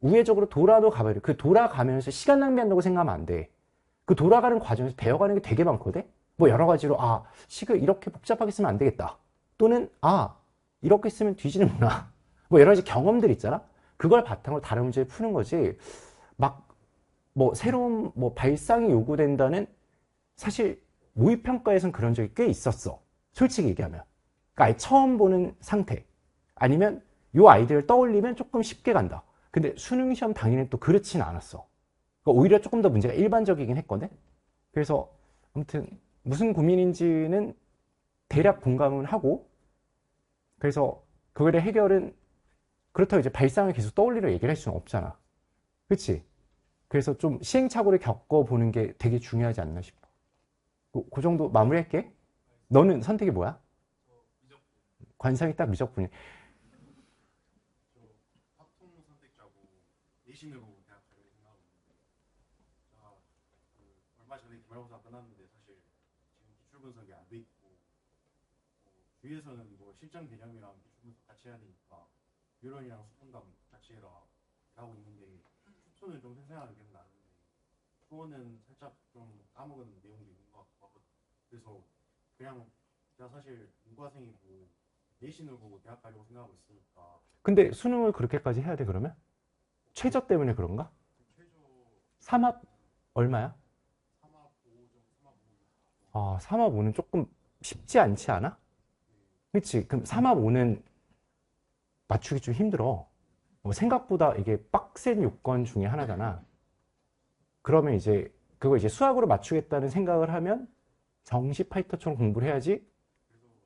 우회적으로 돌아도 가봐야 돼. 그 돌아가면서 시간 낭비한다고 생각하면 안 돼. 그 돌아가는 과정에서 배워가는 게 되게 많거든. 뭐 여러 가지로 식을 이렇게 복잡하게 쓰면 안 되겠다. 또는 이렇게 쓰면 뒤지는구나. 뭐 여러 가지 경험들 있잖아. 그걸 바탕으로 다른 문제를 푸는 거지. 막 뭐 새로운 뭐 발상이 요구된다는, 사실 모의평가에선 그런 적이 꽤 있었어. 솔직히 얘기하면. 그러니까 아예 처음 보는 상태. 아니면 요 아이디어를 떠올리면 조금 쉽게 간다. 근데 수능 시험 당일은 또 그렇진 않았어. 그러니까 오히려 조금 더 문제가 일반적이긴 했거든. 그래서 아무튼 무슨 고민인지는 대략 공감은 하고, 그래서 그거의 해결은, 그렇다고 이제 발상을 계속 떠올리려 얘기를 할 수는 없잖아. 그치? 그래서 좀 시행착오를 겪어보는 게 되게 중요하지 않나 싶어. 그 정도 마무리할게. 너는 선택이 뭐야? 관상이 딱 미적분이. 학통 선택자고 내신을 보고 대학 가려고 생각하고 있는데, 제가 얼마 전에 기말고사 끝났는데 사실 지금 기출 분석이 안 돼 있고, 주위에서는 뭐 실전 개념이랑 기출 분석 같이 해야 되니까 유런이랑 수분감 같이 해라 하고 있는데, 수초는 좀 생생하게 기억 나는데 수원은 살짝 좀 까먹은 내용도 있는 것 같고, 그래서 그냥 제가 사실 문과생이고 내신을 보고 대학 가려고 생각하고 있으니까. 근데 수능을 그렇게까지 해야 돼, 그러면? 최저 때문에 그런가? 최저 3합 얼마야? 3합 5점, 3합 5. 3합 5는 조금 쉽지 않지 않아? 그치? 그럼 3합 5는 맞추기 좀 힘들어. 생각보다 이게 빡센 요건 중에 하나잖아. 그러면 이제 그거 이제 수학으로 맞추겠다는 생각을 하면 정시 파이터처럼 공부를 해야지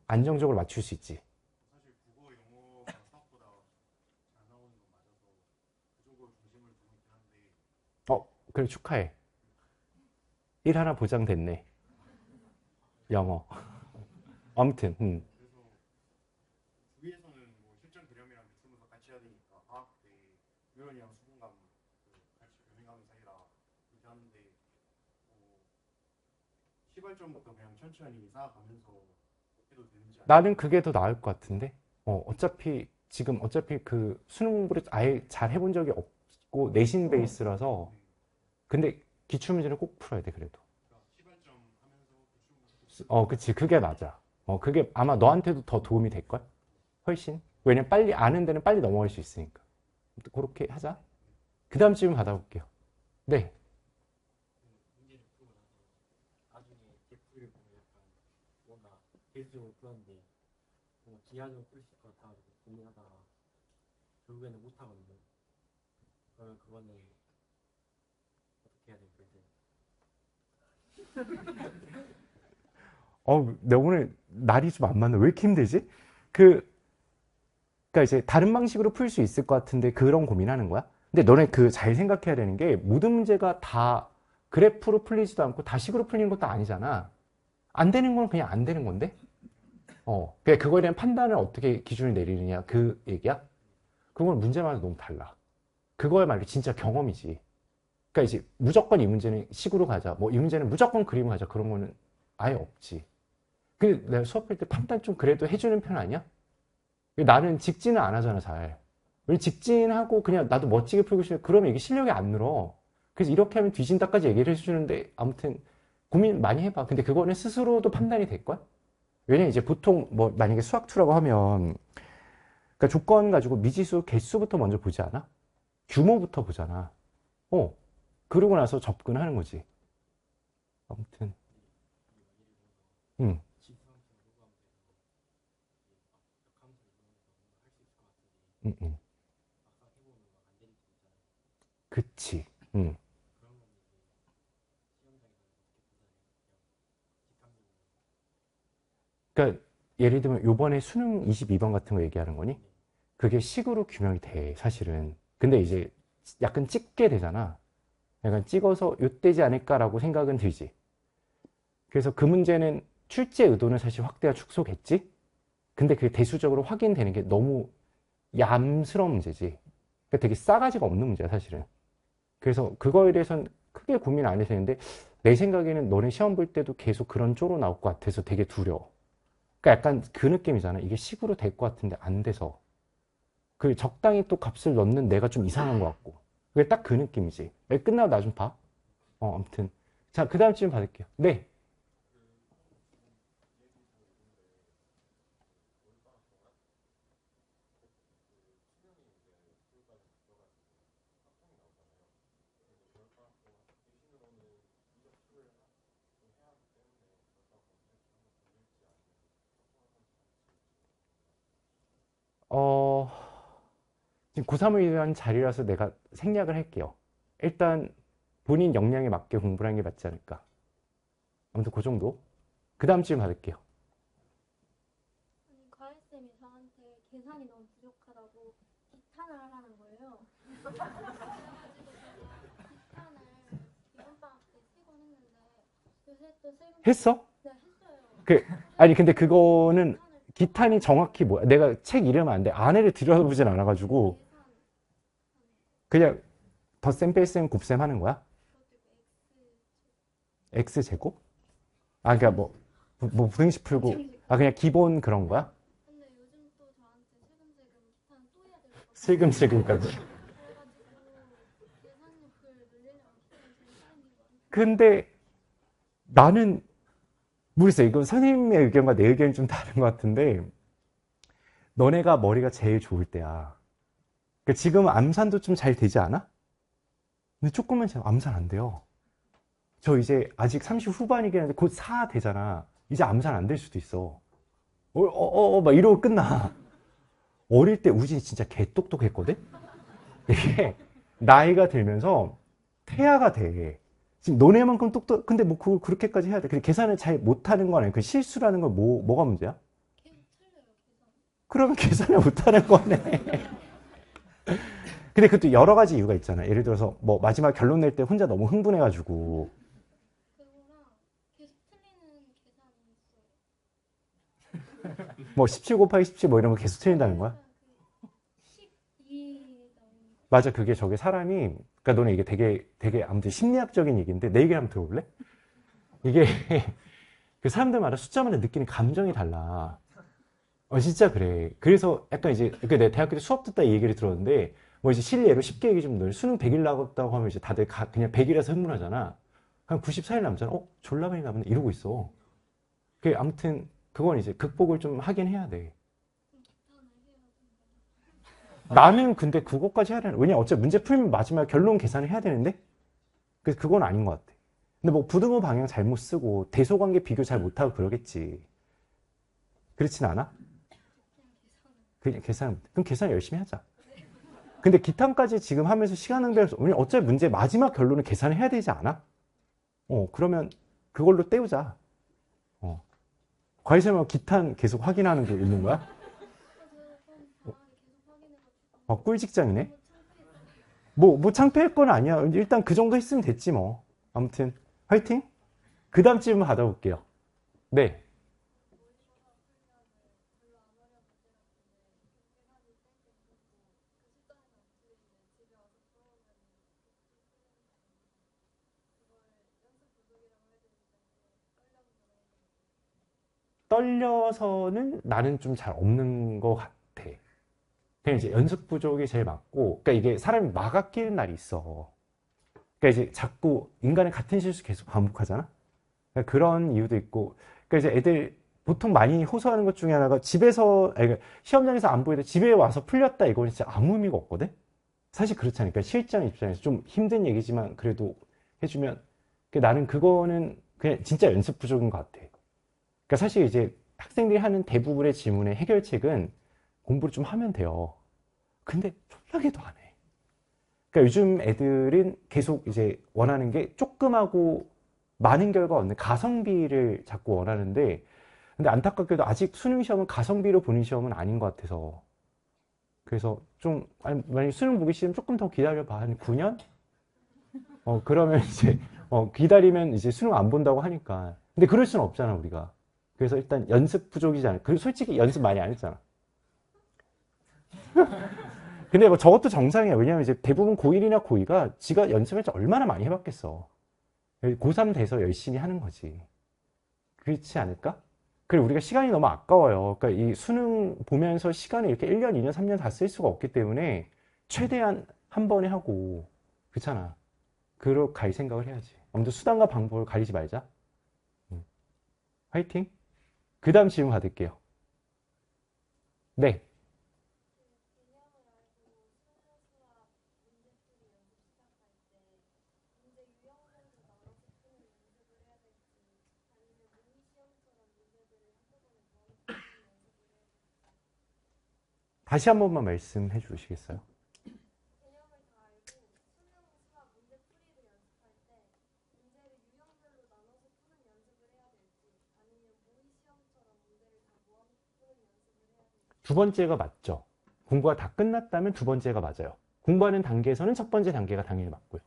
안정적으로 맞출 수 있지. 사실 국어, 영어가 수학보다 잘 나오는 건 맞아서 그쪽으로 중심을 두고 있긴 한데. 그래, 축하해. 1 하나 보장됐네. 영어. 아무튼. 그래서 주위에서는 뭐 실전 개념이랑 기출 분석 같이 해야 되니까 방학 때 유연이랑 수분감 같이 병행하면서 해라 이렇게 하는데, 시발점부터 그냥 천천히 쌓아가면서 해도 되는지. 나는 그게 더 나을 것 같은데. 어차피 그 수능 공부를 아예 잘 해본 적이 없고 내신 베이스라서. 근데 기출 문제는 꼭 풀어야 돼, 그래도. 시발점 하면서 기출 분석. 그치, 그게 맞아. 그게 아마 너한테도 더 도움이 될걸? 훨씬. 왜냐면 빨리 아는 데는 빨리 넘어갈 수 있으니까. 그렇게 하자. 그 다음 질문 받아볼게요. 네. 문제를 풀고 나서 나중에 개풀을 보면 약간 뭔가 계속적으로 풀었는데 뭔가 기하적으로 풀 수 있을 것 같아가지고 고민하다가 결국에는 못하거든요. 그러면 그거는 어떻게 해야 될까요? 내 오늘 날이 좀 안 맞네. 왜 이렇게 힘들지? 그러니까 이제 다른 방식으로 풀 수 있을 것 같은데 그런 고민하는 거야? 근데 너네 잘 생각해야 되는 게 모든 문제가 다 그래프로 풀리지도 않고 다 식으로 풀리는 것도 아니잖아. 안 되는 건 그냥 안 되는 건데? 그냥 그거에 대한 판단을 어떻게 기준을 내리느냐 그 얘기야? 그건 문제마다 너무 달라. 그거야말로 진짜 경험이지. 그러니까 이제 무조건 이 문제는 식으로 가자. 뭐 이 문제는 무조건 그림을 가자. 그런 거는 아예 없지. 내가 수업할 때 판단 좀 그래도 해주는 편 아니야? 나는 직진은 안 하잖아, 잘. 왜 직진하고 그냥 나도 멋지게 풀고 싶어. 그러면 이게 실력이 안 늘어. 그래서 이렇게 하면 뒤진다까지 얘기를 해주는데 아무튼 고민 많이 해봐. 근데 그거는 스스로도 판단이 될걸? 왜냐면 이제 보통 뭐 만약에 수학 2라고 하면 그러니까 조건 가지고 미지수 개수부터 먼저 보지 않아? 규모부터 보잖아. 그러고 나서 접근하는 거지. 아무튼. 응. 응. 그치. 응. 그러니까 예를 들면 요번에 수능 22번 같은 거 얘기하는 거니? 그게 식으로 규명이 돼, 사실은. 근데 이제 약간 찍게 되잖아. 약간 찍어서 요때지 않을까라고 생각은 들지. 그래서 그 문제는 출제 의도는 사실 확대와 축소겠지? 근데 그게 대수적으로 확인되는 게 너무 얌스러운 문제지. 그러니까 되게 싸가지가 없는 문제야, 사실은. 그래서 그거에 대해서는 크게 고민 안 해도 되는데 내 생각에는 너네 시험 볼 때도 계속 그런 쪼로 나올 것 같아서 되게 두려워. 그러니까 약간 그 느낌이잖아. 이게 식으로 될 것 같은데 안 돼서. 그 적당히 또 값을 넣는 내가 좀 이상한 것 같고. 그게 딱 그 느낌이지. 끝나고 나 좀 봐. 아무튼. 자, 그 다음 질문 받을게요. 네. 지금 고3을 위한 자리라서 내가 생략을 할게요. 일단 본인 역량에 맞게 공부를 하는 게 맞지 않을까. 아무튼 그 정도. 그 다음 질문 받을게요. 아니, 과외쌤이 저한테 계산이 너무 부족하다고 기탄을 하라는 거예요. 기탄을 이번 방학 때 쓰곤 했는데 요새 또 쓰고 했어? 네, 했어요. 아니 근데 그거는 기탄이 정확히 뭐야? 내가 책 이름 안 돼. 안에를 들여다보진 않아가지고 그냥 덧셈 뺄셈 곱셈 하는 거야? X제곱? 그러니까 뭐 부등식 풀고 그냥 기본 그런 거야? 근데 요즘 또 저한테 슬금슬금 기탄 또 해야 되고 슬금슬금까지. 그래가지고 계산력을 늘리려면 기탄이 제일 빠른 게 많아요. 근데 나는 모르겠어. 이건 선생님의 의견과 내 의견이 좀 다른 것 같은데 너네가 머리가 제일 좋을 때야. 그러니까 지금 암산도 좀 잘 되지 않아? 근데 조금만 지나면 암산 안 돼요. 저 이제 아직 30 후반이긴 한데 곧 4 되잖아. 이제 암산 안 될 수도 있어. 막 이러고 끝나. 어릴 때 우진이 진짜 개똑똑했거든? 이게 나이가 들면서 태아가 돼. 지금 너네만큼 똑똑, 근데 뭐 그걸 그렇게까지 해야 돼. 근데 계산을 잘 못하는 건 아니고 그 실수라는 건 뭐가 문제야? 계속 틀려요, 계산. 그러면 계산을 못하는 거네. 근데 그것도 여러 가지 이유가 있잖아. 예를 들어서 뭐 마지막 결론 낼 때 혼자 너무 흥분해가지고 그거랑 계속 틀리는 계산이 있어요. 뭐 17 곱하기 17 뭐 이런 거 계속 틀린다는 거야? 12 나오는 거. 맞아. 그게 저게 사람이 그러니까 너네 이게 되게 아무튼 심리학적인 얘기인데 내 얘기 한번 들어볼래? 이게 그 사람들마다 숫자마다 느끼는 감정이 달라. 진짜 그래. 그래서 약간 이제 내가 대학교 때 수업 듣다 이 얘기를 들었는데 뭐 이제 실례로 쉽게 얘기 좀 넣으면 수능 100일 남았다고 하면 이제 다들 그냥 100일에서 흥분하잖아. 한 94일 남잖아. 졸라 많이 남았네 이러고 있어. 그 아무튼 그건 이제 극복을 좀 하긴 해야 돼. 기타는 해야 된다. 나는 근데 그것까지 해야 되는, 왜냐 어차피 문제 풀면 마지막 결론 계산을 해야 되는데, 그래서 그건 아닌 것 같아. 근데 뭐 부등호 방향 잘못 쓰고 대소관계 비교 잘 못하고 그러겠지. 그렇진 않아? 그냥 계산, 그럼 계산 열심히 하자. 근데 기탄까지 지금 하면서 시간 낭비해서, 왜냐 어차피 문제 마지막 결론을 계산을 해야 되지 않아? 그러면 그걸로 때우자. 과외생활 기탄 계속 확인하는 게 있는 거야? 그럼 방학에 계속 확인해가지고 꿀 직장이네? 너무 창피했어요. 뭐 창피할 건 아니야. 일단 그 정도 했으면 됐지 뭐. 아무튼 화이팅! 그 다음 질문 받아볼게요. 네. 떨려서는 나는 좀 잘 없는 것 같아. 그냥 이제 연습 부족이 제일 맞고, 그러니까 이게 사람이 막 아끼는 날이 있어. 그러니까 이제 자꾸 인간의 같은 실수 계속 반복하잖아. 그러니까 그런 이유도 있고, 그러니까 이제 애들 보통 많이 호소하는 것 중에 하나가 집에서, 아니, 그러니까 시험장에서 안 보이는데 집에 와서 풀렸다, 이건 진짜 아무 의미가 없거든. 사실 그렇잖아요. 그러니까 실장 입장에서 좀 힘든 얘기지만 그래도 해주면, 그러니까 나는 그거는 그냥 진짜 연습 부족인 것 같아. 그러니까 사실 이제 학생들이 하는 대부분의 질문의 해결책은 공부를 좀 하면 돼요. 근데 졸라게도 안 해. 그러니까 요즘 애들은 계속 이제 원하는 게 조금 하고 많은 결과 얻는 가성비를 자꾸 원하는데, 근데 안타깝게도 아직 수능 시험은 가성비로 보는 시험은 아닌 것 같아서. 그래서 좀, 아니, 만약에 수능 보기 싫으면 조금 더 기다려봐. 한 9년? 그러면 이제, 기다리면 이제 수능 안 본다고 하니까. 근데 그럴 수는 없잖아, 우리가. 그래서 일단 연습 부족이잖아. 그리고 솔직히 연습 많이 안 했잖아. 근데 뭐 저것도 정상이야. 왜냐면 이제 대부분 고1이나 고2가 지가 연습을 얼마나 많이 해봤겠어. 고3 돼서 열심히 하는 거지. 그렇지 않을까? 그리고 우리가 시간이 너무 아까워요. 그러니까 이 수능 보면서 시간을 이렇게 1년, 2년, 3년 다 쓸 수가 없기 때문에 최대한 한 번에 하고, 그렇잖아. 그렇게 갈 생각을 해야지. 아무튼 수단과 방법을 가리지 말자. 화이팅! 그 다음 질문 받을게요. 네. 다시 한 번만 말씀해 주시겠어요? 개념을 다 알고 수능, 수학, 문제 풀이를 연습할 때 문제를 유형별로 나눠서 푸는 연습을 해야 될지 아니면 모의 시험처럼 문제를 다 모아서 푸는 연습을 해야 될지. 두 번째가 맞죠. 공부가 다 끝났다면 두 번째가 맞아요. 공부하는 단계에서는 첫 번째 단계가 당연히 맞고요.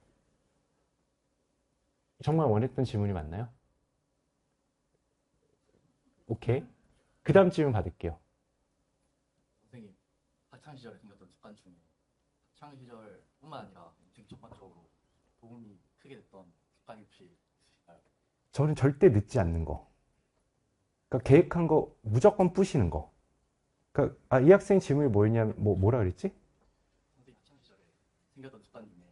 정말 원했던 질문이 맞나요? 오케이. 그 다음 질문 받을게요. 선생님, 학창 시절에 생겼던 습관 중에 학창 시절뿐만 아니라 인생 전반적으로 도움이 크게 됐던 습관이 혹시 있으실까요? 저는 절대 늦지 않는 거. 그러니까 계획한 거 무조건 부시는 거. 그러니까 이 학생 질문이 뭐였냐면 뭐라 그랬지? 선생님 학창 시절에 생겼던 습관 중에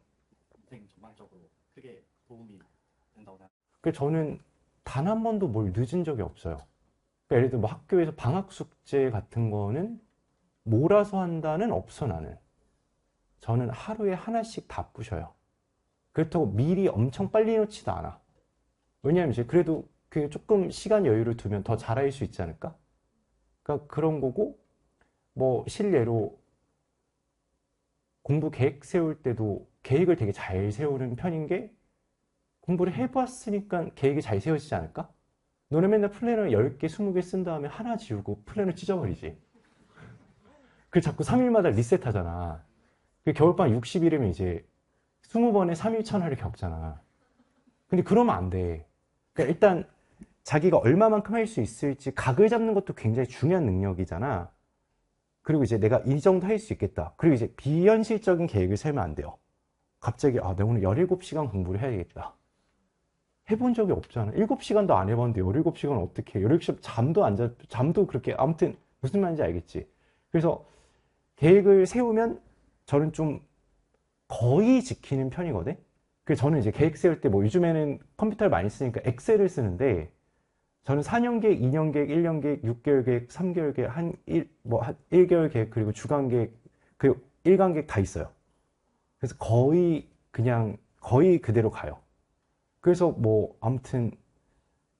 인생 전반적으로 크게 도움이 된다고 생각합니다. 그래서 저는 단 한 번도 뭘 늦은 적이 없어요. 그러니까 예를 들어 뭐 학교에서 방학 숙제 같은 거는 몰아서 한다는 없어 나는. 저는 하루에 하나씩 다 부셔요. 그렇다고 미리 엄청 빨리 놓지도 않아. 왜냐하면 이제 그래도 그 조금 시간 여유를 두면 더 잘할 수 있지 않을까? 그러니까 그런 거고, 뭐 실례로 공부 계획 세울 때도 계획을 되게 잘 세우는 편인 게, 공부를 해봤으니까 계획이 잘 세워지지 않을까? 너네 맨날 플래너 10개, 20개 쓴 다음에 하나 지우고 플래너 찢어버리지. 그 자꾸 3일마다 리셋하잖아. 그 겨울방학 60일이면 이제 20번에 3일 천하를 겪잖아. 근데 그러면 안 돼. 그러니까 일단 자기가 얼마만큼 할 수 있을지 각을 잡는 것도 굉장히 중요한 능력이잖아. 그리고 이제 내가 이 정도 할 수 있겠다. 그리고 이제 비현실적인 계획을 세우면 안 돼요. 갑자기 내가 오늘 17시간 공부를 해야겠다. 해본 적이 없잖아. 7시간도 안 해봤는데 17시간 어떻게 해. 17시간 잠도 그렇게, 아무튼 무슨 말인지 알겠지. 그래서 계획을 세우면 저는 좀 거의 지키는 편이거든. 그래서 저는 이제 계획 세울 때 뭐 요즘에는 컴퓨터를 많이 쓰니까 엑셀을 쓰는데, 저는 4년 계획, 2년 계획, 1년 계획, 6개월 계획, 3개월 계획, 한 1개월 계획, 그리고 주간 계획, 그리고 일간 계획 다 있어요. 그래서 거의 그대로 가요. 그래서 뭐 아무튼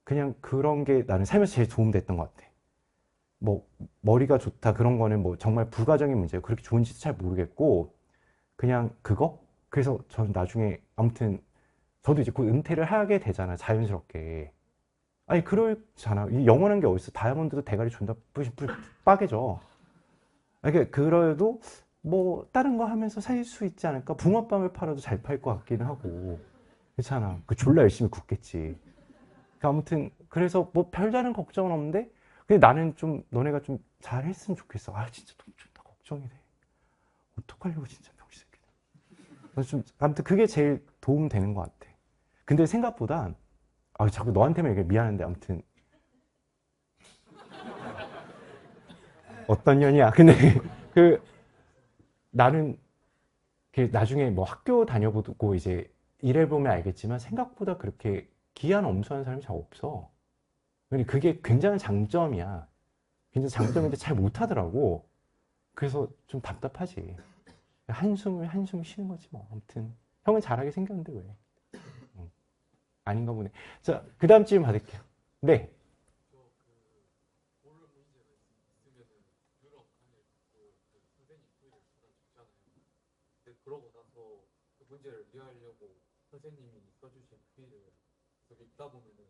그냥 그런 게 나는 살면서 제일 도움됐던 것 같아. 뭐 머리가 좋다 그런 거는 뭐 정말 부가적인 문제예요. 그렇게 좋은지도 잘 모르겠고 그냥 그거? 그래서 저는 나중에 아무튼 저도 이제 곧 은퇴를 하게 되잖아, 자연스럽게. 아니 그러잖아. 이 영원한 게 어딨어. 다이아몬드도 대가리 존나 빠개져. 그래도 뭐 다른 거 하면서 살 수 있지 않을까? 붕어빵을 팔아도 잘 팔 것 같기는 하고. 그렇잖아. 그 졸라 열심히 굽겠지. 아무튼 그래서 뭐 별다른 걱정은 없는데 근데 나는 좀 너네가 좀 잘했으면 좋겠어. 아 진짜 좀 걱정이 돼. 어떡하려고 진짜 병신새끼들. 그래서 좀 아무튼 그게 제일 도움되는 것 같아. 근데 생각보다 자꾸 너한테만 얘기해 미안한데 아무튼 어떤 년이야. 근데 나는 나중에 뭐 학교 다녀보고 이제 일해보면 알겠지만 생각보다 그렇게 기한 엄수하는 사람이 잘 없어. 근데 그게 굉장한 장점이야. 굉장히 장점인데 잘 못하더라고. 그래서 좀 답답하지. 한숨을 쉬는 거지 뭐. 아무튼 형은 잘하게 생겼는데 왜? 아닌가 보네. 자, 그 다음 질문 받을게요. 네. 그러고 나서 그 문제를 이해하려고 선생님이 써주신 풀이를 읽다 보면은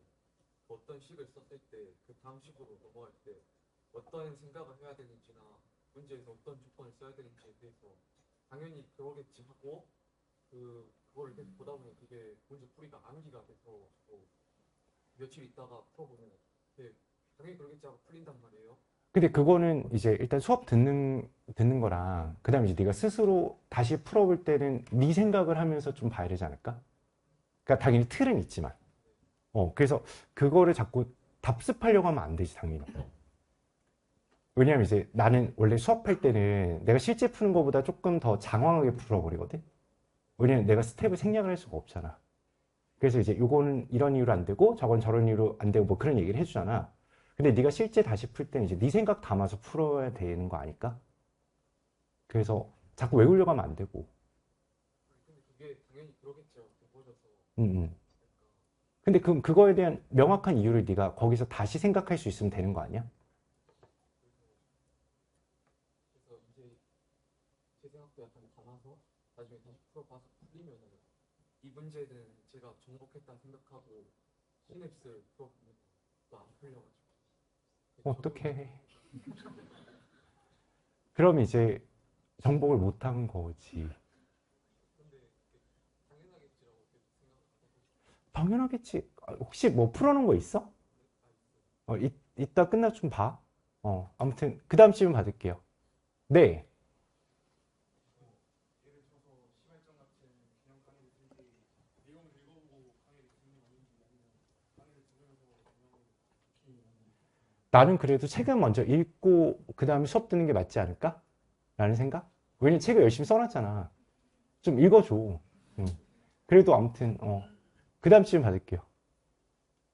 어떤 식을 썼을 때 그 다음 식으로 넘어갈 때 어떤 생각을 해야 되는지나 문제에서 어떤 조건을 써야 되는지에 대해서 당연히 그러겠지 하고 그거를 계속 보다 보면 그게 문제 풀이가 암기가 돼서 며칠 있다가 풀어보면 당연히 그러겠지 하고 풀린단 말이에요. 근데 그거는 이제 일단 수업 듣는 거랑 그다음에 이제 네가 스스로 다시 풀어볼 때는 네 생각을 하면서 좀 봐야 되지 않을까? 그러니까 당연히 틀은 있지만 그래서 그거를 자꾸 답습하려고 하면 안 되지 당연히. 왜냐하면 이제 나는 원래 수업할 때는 내가 실제 푸는 것보다 조금 더 장황하게 풀어버리거든. 왜냐면 내가 스텝을 생략을 할 수가 없잖아. 그래서 이제 요거는 이런 이유로 안 되고 저건 저런 이유로 안 되고 뭐 그런 얘기를 해주잖아. 근데 네가 실제 다시 풀 때는 이제 네 생각 담아서 풀어야 되는 거 아닐까? 그래서 자꾸 외우려고 하면 안 되고. 근데 그게 당연히 그러겠죠. 보여줘서. 근데 그거에 대한 명확한 이유를 네가 거기서 다시 생각할 수 있으면 되는 거 아니야? 그래서 이제 제 생각도 약간 담아서 나중에 다시 풀어봐서 풀리면은 이 문제는 제가 정복했다 생각하고 시냅스를 풀어보면 또 안 풀려가지고. 어떡해. 그럼 이제 정복을 못한 거지. 당연하겠지. 혹시 뭐 풀어놓은 거 있어? 이따 끝나고 좀 봐. 아무튼 그 다음 질문 받을게요. 네. 나는 그래도 책은 먼저 읽고 그 다음에 수업 듣는 게 맞지 않을까? 라는 생각? 왜냐면 책을 열심히 써놨잖아. 좀 읽어줘. 그래도 아무튼 그 다음 질문 받을게요.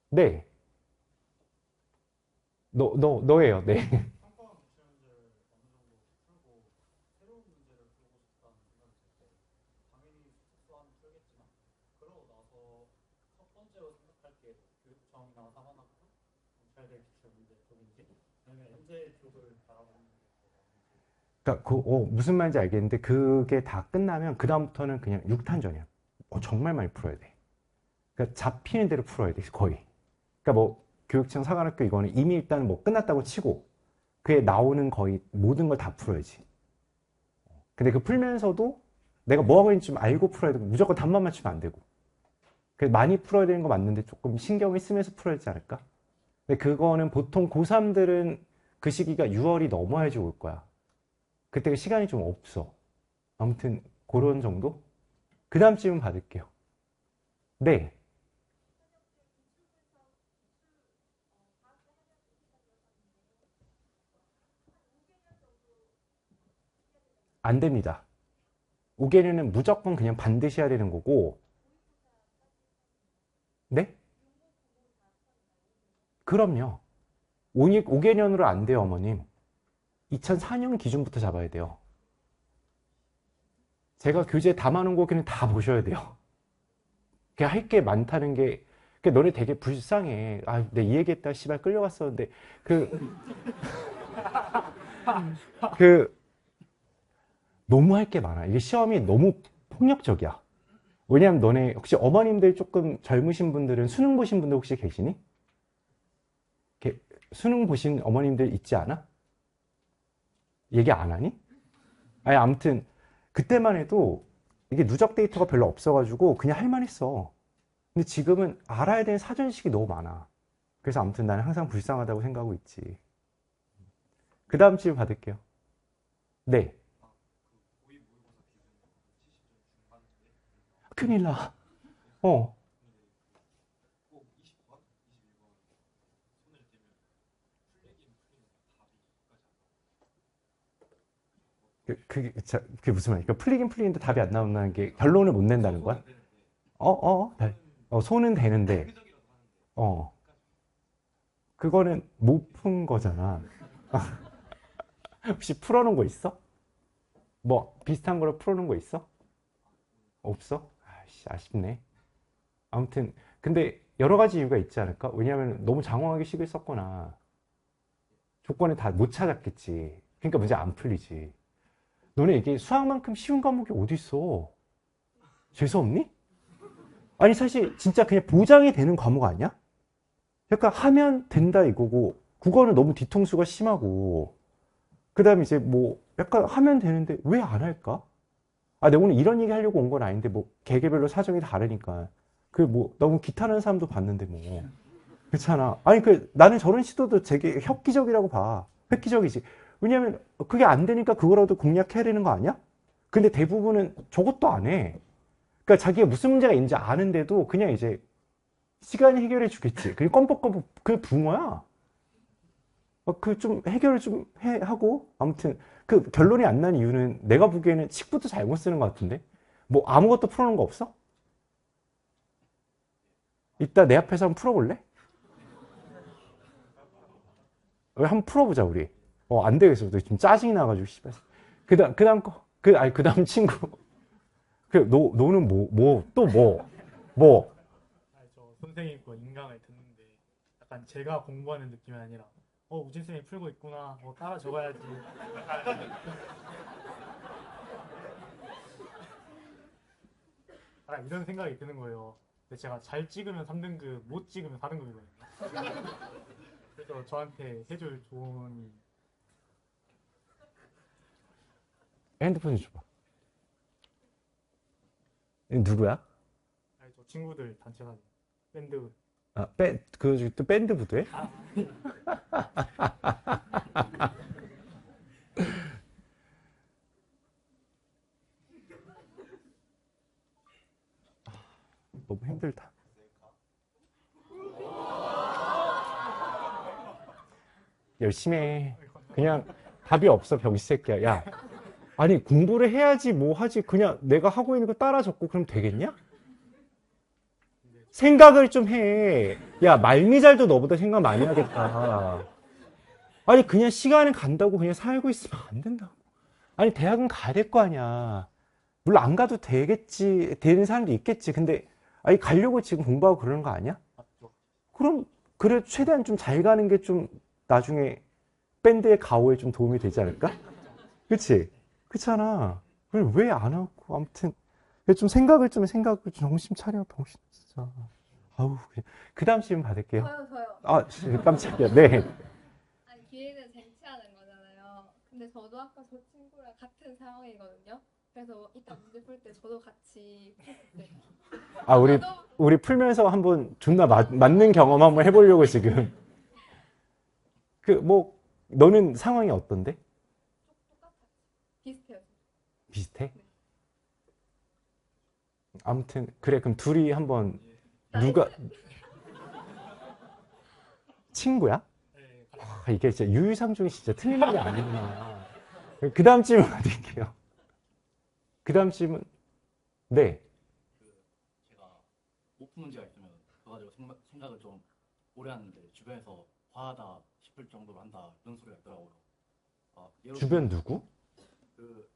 네. 너예요. 네. 한번 문제를 어느 정도 풀고 새로운 문제를 풀고 싶다는 생각이 들 때 당연히 숙소하면 풀겠지만 그러고 나서 첫 번째로 생각할 게 교육청이나 사관학교, 경찰대 기출 문제 쪽인지 아니면 엔제 쪽을 바라보는 게 그러니까 무슨 말인지 알겠는데 그게 다 끝나면 그 다음부터는 그냥 육탄전이야. 정말 많이 풀어야 돼. 그러니까 잡히는 대로 풀어야 돼 거의. 그러니까 뭐 교육청 사관학교 이거는 이미 일단 뭐 끝났다고 치고 그에 나오는 거의 모든 걸 다 풀어야지. 근데 그 풀면서도 내가 뭐 하고 있는지 좀 알고 풀어야 되고 무조건 답만 맞추면 안 되고. 그래서 많이 풀어야 되는 거 맞는데 조금 신경을 쓰면서 풀어야 되지 않을까? 근데 그거는 보통 고3들은 그 시기가 6월이 넘어야지 올 거야. 그때 시간이 좀 없어. 아무튼 그런 정도? 그 다음 질문 받을게요. 네. 안 됩니다. 5개년은 무조건 그냥 반드시 해야 되는 거고. 네? 그럼요. 5개년으로 안 돼요, 어머님. 2004년 기준부터 잡아야 돼요. 제가 교재 담아놓은 거 그냥 다 보셔야 돼요. 그냥 할 게 많다는 게, 너네 되게 불쌍해. 아, 내 이 얘기했다, 씨발, 끌려갔었는데, 너무 할 게 많아. 이게 시험이 너무 폭력적이야. 왜냐면 너네, 혹시 어머님들 조금 젊으신 분들은 수능 보신 분들 혹시 계시니? 수능 보신 어머님들 있지 않아? 얘기 안 하니? 아니, 아무튼, 그때만 해도 이게 누적 데이터가 별로 없어가지고 그냥 할만 했어. 근데 지금은 알아야 되는 사전식이 너무 많아. 그래서 아무튼 나는 항상 불쌍하다고 생각하고 있지. 그 다음 질문 받을게요. 네. 큰일 나. 그게 무슨 말이야? 풀리긴 풀리는데 답이 안 나온다는 게 결론을 못 낸다는 거야? 손은 되는데, 그거는 못 푼 거잖아. 혹시 풀어놓은 거 있어? 뭐, 비슷한 거로 풀어놓은 거 있어? 없어? 아이씨, 아쉽네. 아무튼, 근데 여러 가지 이유가 있지 않을까? 왜냐하면 너무 장황하게 식을 썼거나, 조건을 다 못 찾았겠지. 그러니까 문제 안 풀리지. 너네 이게 수학만큼 쉬운 과목이 어디 있어? 재수없니? 아니 사실 진짜 그냥 보장이 되는 과목 아니야? 그러니까 하면 된다 이거고 국어는 너무 뒤통수가 심하고 그 다음에 이제 뭐 약간 하면 되는데 왜 안 할까? 아, 내가 오늘 이런 얘기 하려고 온 건 아닌데 뭐 개개별로 사정이 다르니까 그 뭐 너무 기타는 사람도 봤는데 뭐 그렇잖아. 아니 나는 저런 시도도 되게 획기적이라고 봐. 획기적이지. 왜냐면 그게 안 되니까 그거라도 공략해야 되는 거 아니야? 근데 대부분은 저것도 안 해. 그러니까 자기가 무슨 문제가 있는지 아는데도 그냥 이제 시간이 해결해 주겠지. 그게 껌뻑껌뻑 그게 붕어야. 좀 해결을 좀 하고 아무튼 그 결론이 안 난 이유는 내가 보기에는 칙부터 잘못 쓰는 것 같은데 뭐 아무것도 풀어놓은 거 없어? 이따 내 앞에서 한번 풀어볼래? 한번 풀어보자 우리. 안 되겠어. 지금 짜증이 나가지고, 씨발. 그 다음 친구. 너는 또 뭐? 아니, 저 선생님 거 인강을 듣는데 약간 제가 공부하는 느낌이 아니라 우진 쌤이 풀고 있구나. 따라 적어야지. 약간 이런 생각이 드는 거예요. 근데 제가 잘 찍으면 3등급, 못 찍으면 4등급이거든요. 그래서 저한테 해줄 조언이 핸드폰 좀 줘봐. 누구야? 아니, 저 친구들 단체가 밴드. 또 밴드 부도해? 너무 힘들다. 열심히 해. 그냥 답이 없어, 병신 새끼야. 야, 아니 공부를 해야지 뭐 하지. 그냥 내가 하고 있는 거 따라 적고 그럼 되겠냐? 생각을 좀 해. 야, 말미잘도 너보다 생각 많이 하겠다. 아니 그냥 시간은 간다고 그냥 살고 있으면 안 된다고. 아니 대학은 가야 될 거 아니야. 물론 안 가도 되겠지. 되는 사람도 있겠지. 근데 아니 가려고 지금 공부하고 그러는 거 아니야? 그럼 그래 최대한 좀 잘 가는 게 좀 나중에 밴드의 가오에 좀 도움이 되지 않을까? 그치? 그렇잖아. 왜 안 하고 아무튼 좀 생각을 좀 정신 차려 병신 진짜. 아우 그 다음 질문 받을게요. 저요. 아 깜짝이야. 네. 아니 기회는 쟁취하는 거잖아요. 근데 저도 아까 저 친구랑 같은 상황이거든요. 그래서 이따 문제 풀 때 저도 같이 풀 때. 아 우리 풀면서 한번 존나 맞는 경험 한번 해보려고 지금. 너는 상황이 어떤데? 똑같아. 비슷해요. 비슷해? 아무튼 그래 그럼 둘이 한번 누가 친구야? 이게 진짜 유유상종이 진짜 틀린 말이 아니구나. 그 다음 질문 받을게요. 그 다음 질문. 네. 제가 못 푼 문제가 있으면 그거 가지고 생각을 좀 오래 하는데 주변에서 과하다 싶을 정도로 한다 이런 소리가 있더라고요. 예로 주변 들면 누구? 그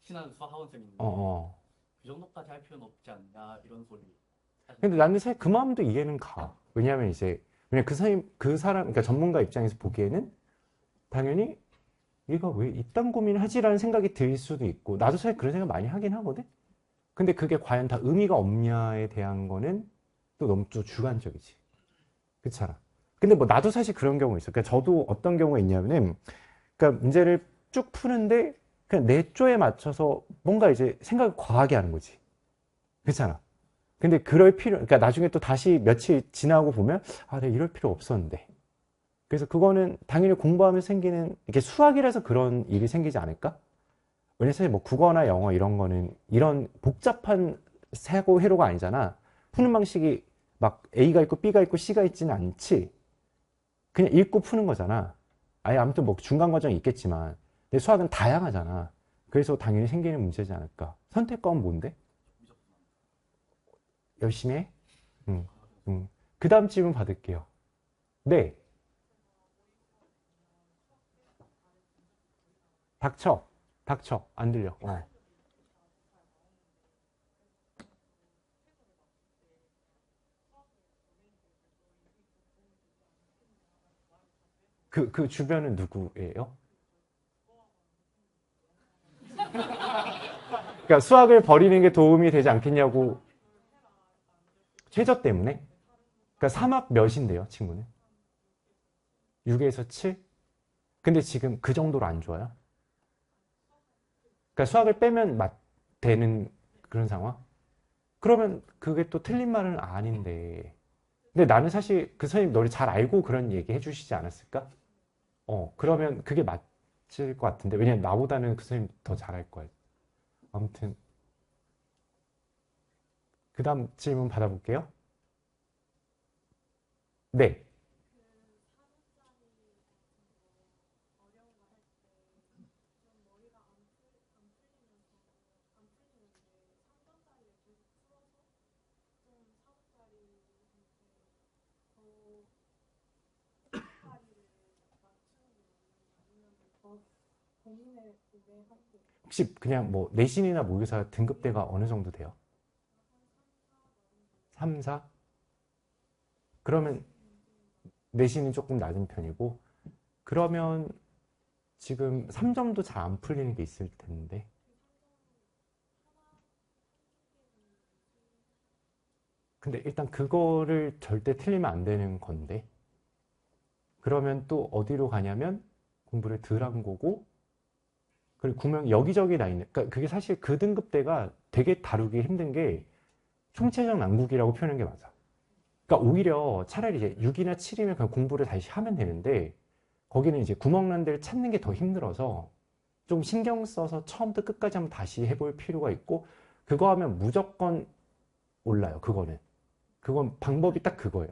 친한 수학 학원생인데 어. 그 정도까지 할 필요는 없지 않냐 이런 소리. 근데 나는 사실 그 마음도 이해는 가. 왜냐하면 이제 그냥 그 사람, 그러니까 전문가 입장에서 보기에는 당연히 얘가 왜 이딴 고민을 하지라는 생각이 들 수도 있고, 나도 사실 그런 생각 많이 하긴 하거든. 근데 그게 과연 다 의미가 없냐에 대한 거는 또 너무 또 주관적이지. 그렇잖아. 근데 뭐 나도 사실 그런 경우 있어. 그러니까 저도 어떤 경우가 있냐면은, 그러니까 문제를 쭉 푸는데 그냥 내 쪼에 맞춰서 뭔가 이제 생각을 과하게 하는 거지. 그렇잖아. 근데 그럴 필요, 그러니까 나중에 또 다시 며칠 지나고 보면, 아, 내가 이럴 필요 없었는데. 그래서 그거는 당연히 공부하면서 생기는, 이게 수학이라서 그런 일이 생기지 않을까? 왜냐면 사실 뭐 국어나 영어 이런 거는 이런 복잡한 사고 회로가 아니잖아. 푸는 방식이 막 A가 있고 B가 있고 C가 있지는 않지. 그냥 읽고 푸는 거잖아. 아예 아무튼 뭐 중간 과정이 있겠지만. 근데 수학은 다양하잖아. 그래서 당연히 생기는 문제지 않을까. 선택과는 뭔데? 열심히 해? 응, 응. 그 다음 질문 받을게요. 네. 닥쳐. 닥쳐. 안 들려. 그 주변은 누구예요? 그러니까 수학을 버리는 게 도움이 되지 않겠냐고. 최저 때문에? 그러니까 3합 몇인데요, 친구는? 6에서 7? 근데 지금 그 정도로 안 좋아요? 그러니까 수학을 빼면 되는 그런 상황? 그러면 그게 또 틀린 말은 아닌데. 근데 나는 사실 그 선생님 너를 잘 알고 그런 얘기 해주시지 않았을까? 그러면 그게 맞을 것 같은데. 왜냐면 나보다는 그 선생님 더 잘할 거야. 아무튼. 그 다음 질문 받아볼게요. 네. 혹시 그냥 뭐 내신이나 모의고사 등급대가 어느 정도 돼요? 3, 4? 그러면 내신은 조금 낮은 편이고, 그러면 지금 3점도 잘 안 풀리는 게 있을 텐데. 근데 일단 그거를 절대 틀리면 안 되는 건데, 그러면 또 어디로 가냐면 공부를 덜 한 거고, 그리고 분명 여기저기 나 있는, 그러니까 그게 사실 그 등급대가 되게 다루기 힘든 게 총체적 난국이라고 표현하는 게 맞아. 그러니까 오히려 차라리 이제 6이나 7이면 그냥 공부를 다시 하면 되는데, 거기는 이제 구멍 난 데를 찾는 게 더 힘들어서 좀 신경 써서 처음부터 끝까지 한번 다시 해볼 필요가 있고, 그거 하면 무조건 올라요. 그건 방법이 딱 그거예요.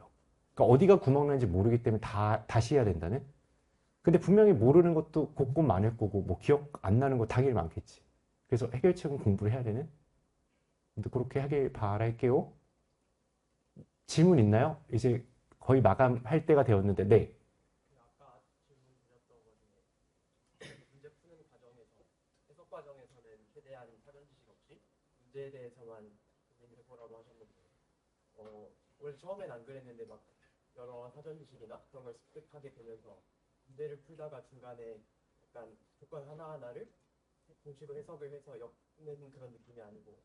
그러니까 어디가 구멍 난지 모르기 때문에 다시 해야 된다는. 근데 분명히 모르는 것도 곳곳 많을 거고, 뭐 기억 안 나는 거 당연히 많겠지. 그래서 해결책은 공부를 해야 되는. 근데 그렇게 하길 바랄게요. 질문 있나요? 이제 거의 마감할 때가 되었는데, 네. 아까 질문 드렸던 것 중에 문제 푸는 과정에서 해석 과정에서는 최대한 사전 지식 없이 문제에 대해서만 고민을 해보라고 하셨는데 원래 처음엔 안 그랬는데 막 여러 사전 지식이나 그런 걸 습득하게 되면서 문제를 풀다가 중간에 약간 조건 하나하나를 공식으로 해석을 해서 엮는 그런 느낌이 아니고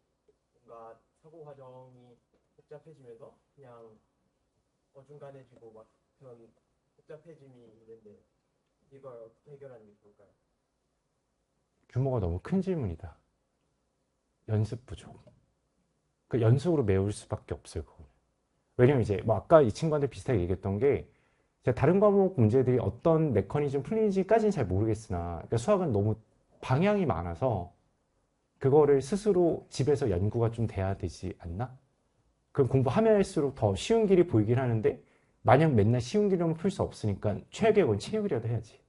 뭔가 사고 과정이 복잡해지면서 그냥 어중간해지고 막 그런 복잡해짐이 있는데 이걸 어떻게 해결하는 게 좋을까요? 규모가 너무 큰 질문이다. 연습 부족. 그 연습으로 메울 수밖에 없어요. 그거는. 왜냐면 이제 뭐 아까 이 친구한테 비슷하게 얘기했던 게, 제가 다른 과목 문제들이 어떤 메커니즘 풀리는지까지는 잘 모르겠으나, 그러니까 수학은 너무 방향이 많아서 그거를 스스로 집에서 연구가 좀 돼야 되지 않나? 그럼 공부하면 할수록 더 쉬운 길이 보이긴 하는데, 만약 맨날 쉬운 길로는 풀 수 없으니까 최악의 건 채우기라도 해야지.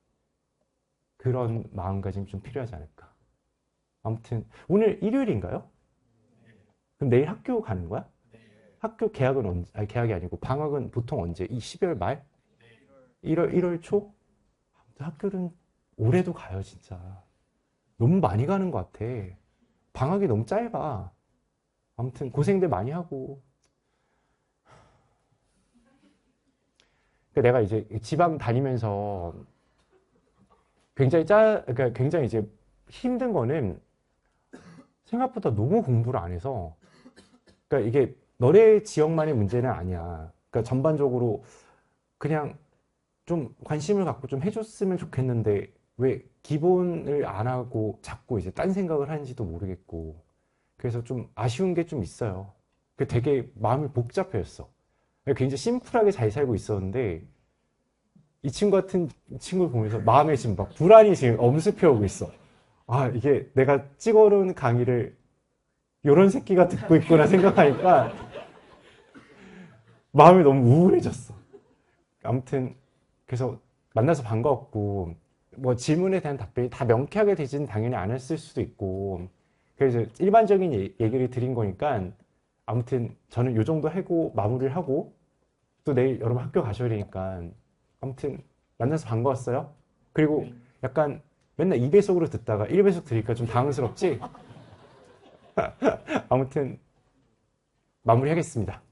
그런 마음가짐이 좀 필요하지 않을까. 아무튼 오늘 일요일인가요? 그럼 내일 학교 가는 거야? 학교 개학은 언제, 아니 개학이 아니고 방학은 보통 언제? 이 12월 말? 1월 초? 학교는 올해도 가요, 진짜. 너무 많이 가는 것 같아. 방학이 너무 짧아. 아무튼 고생들 많이 하고. 내가 이제 지방 다니면서 그러니까 굉장히 이제 힘든 거는 생각보다 너무 공부를 안 해서, 그러니까 이게 너네 지역만의 문제는 아니야. 그러니까 전반적으로 그냥 좀 관심을 갖고 좀 해줬으면 좋겠는데 왜 기본을 안 하고 자꾸 이제 딴 생각을 하는지도 모르겠고, 그래서 좀 아쉬운 게 좀 있어요. 되게 마음이 복잡해졌어. 굉장히 심플하게 잘 살고 있었는데 이 친구 같은 친구를 보면서 마음에 지금 막 불안이 지금 엄습해오고 있어. 아, 이게 내가 찍어놓은 강의를 요런 새끼가 듣고 있구나 생각하니까 마음이 너무 우울해졌어. 아무튼 그래서 만나서 반가웠고, 뭐 질문에 대한 답변이 다 명쾌하게 되지는 당연히 않았을 수도 있고, 그래서 일반적인 얘기를 드린 거니까 아무튼 저는 요 정도 하고 마무리를 하고, 또 내일 여러분 학교 가셔야 되니까 아무튼 만나서 반가웠어요. 그리고 약간 맨날 2배속으로 듣다가 1배속 들으니까 좀 당황스럽지? 아무튼 마무리하겠습니다.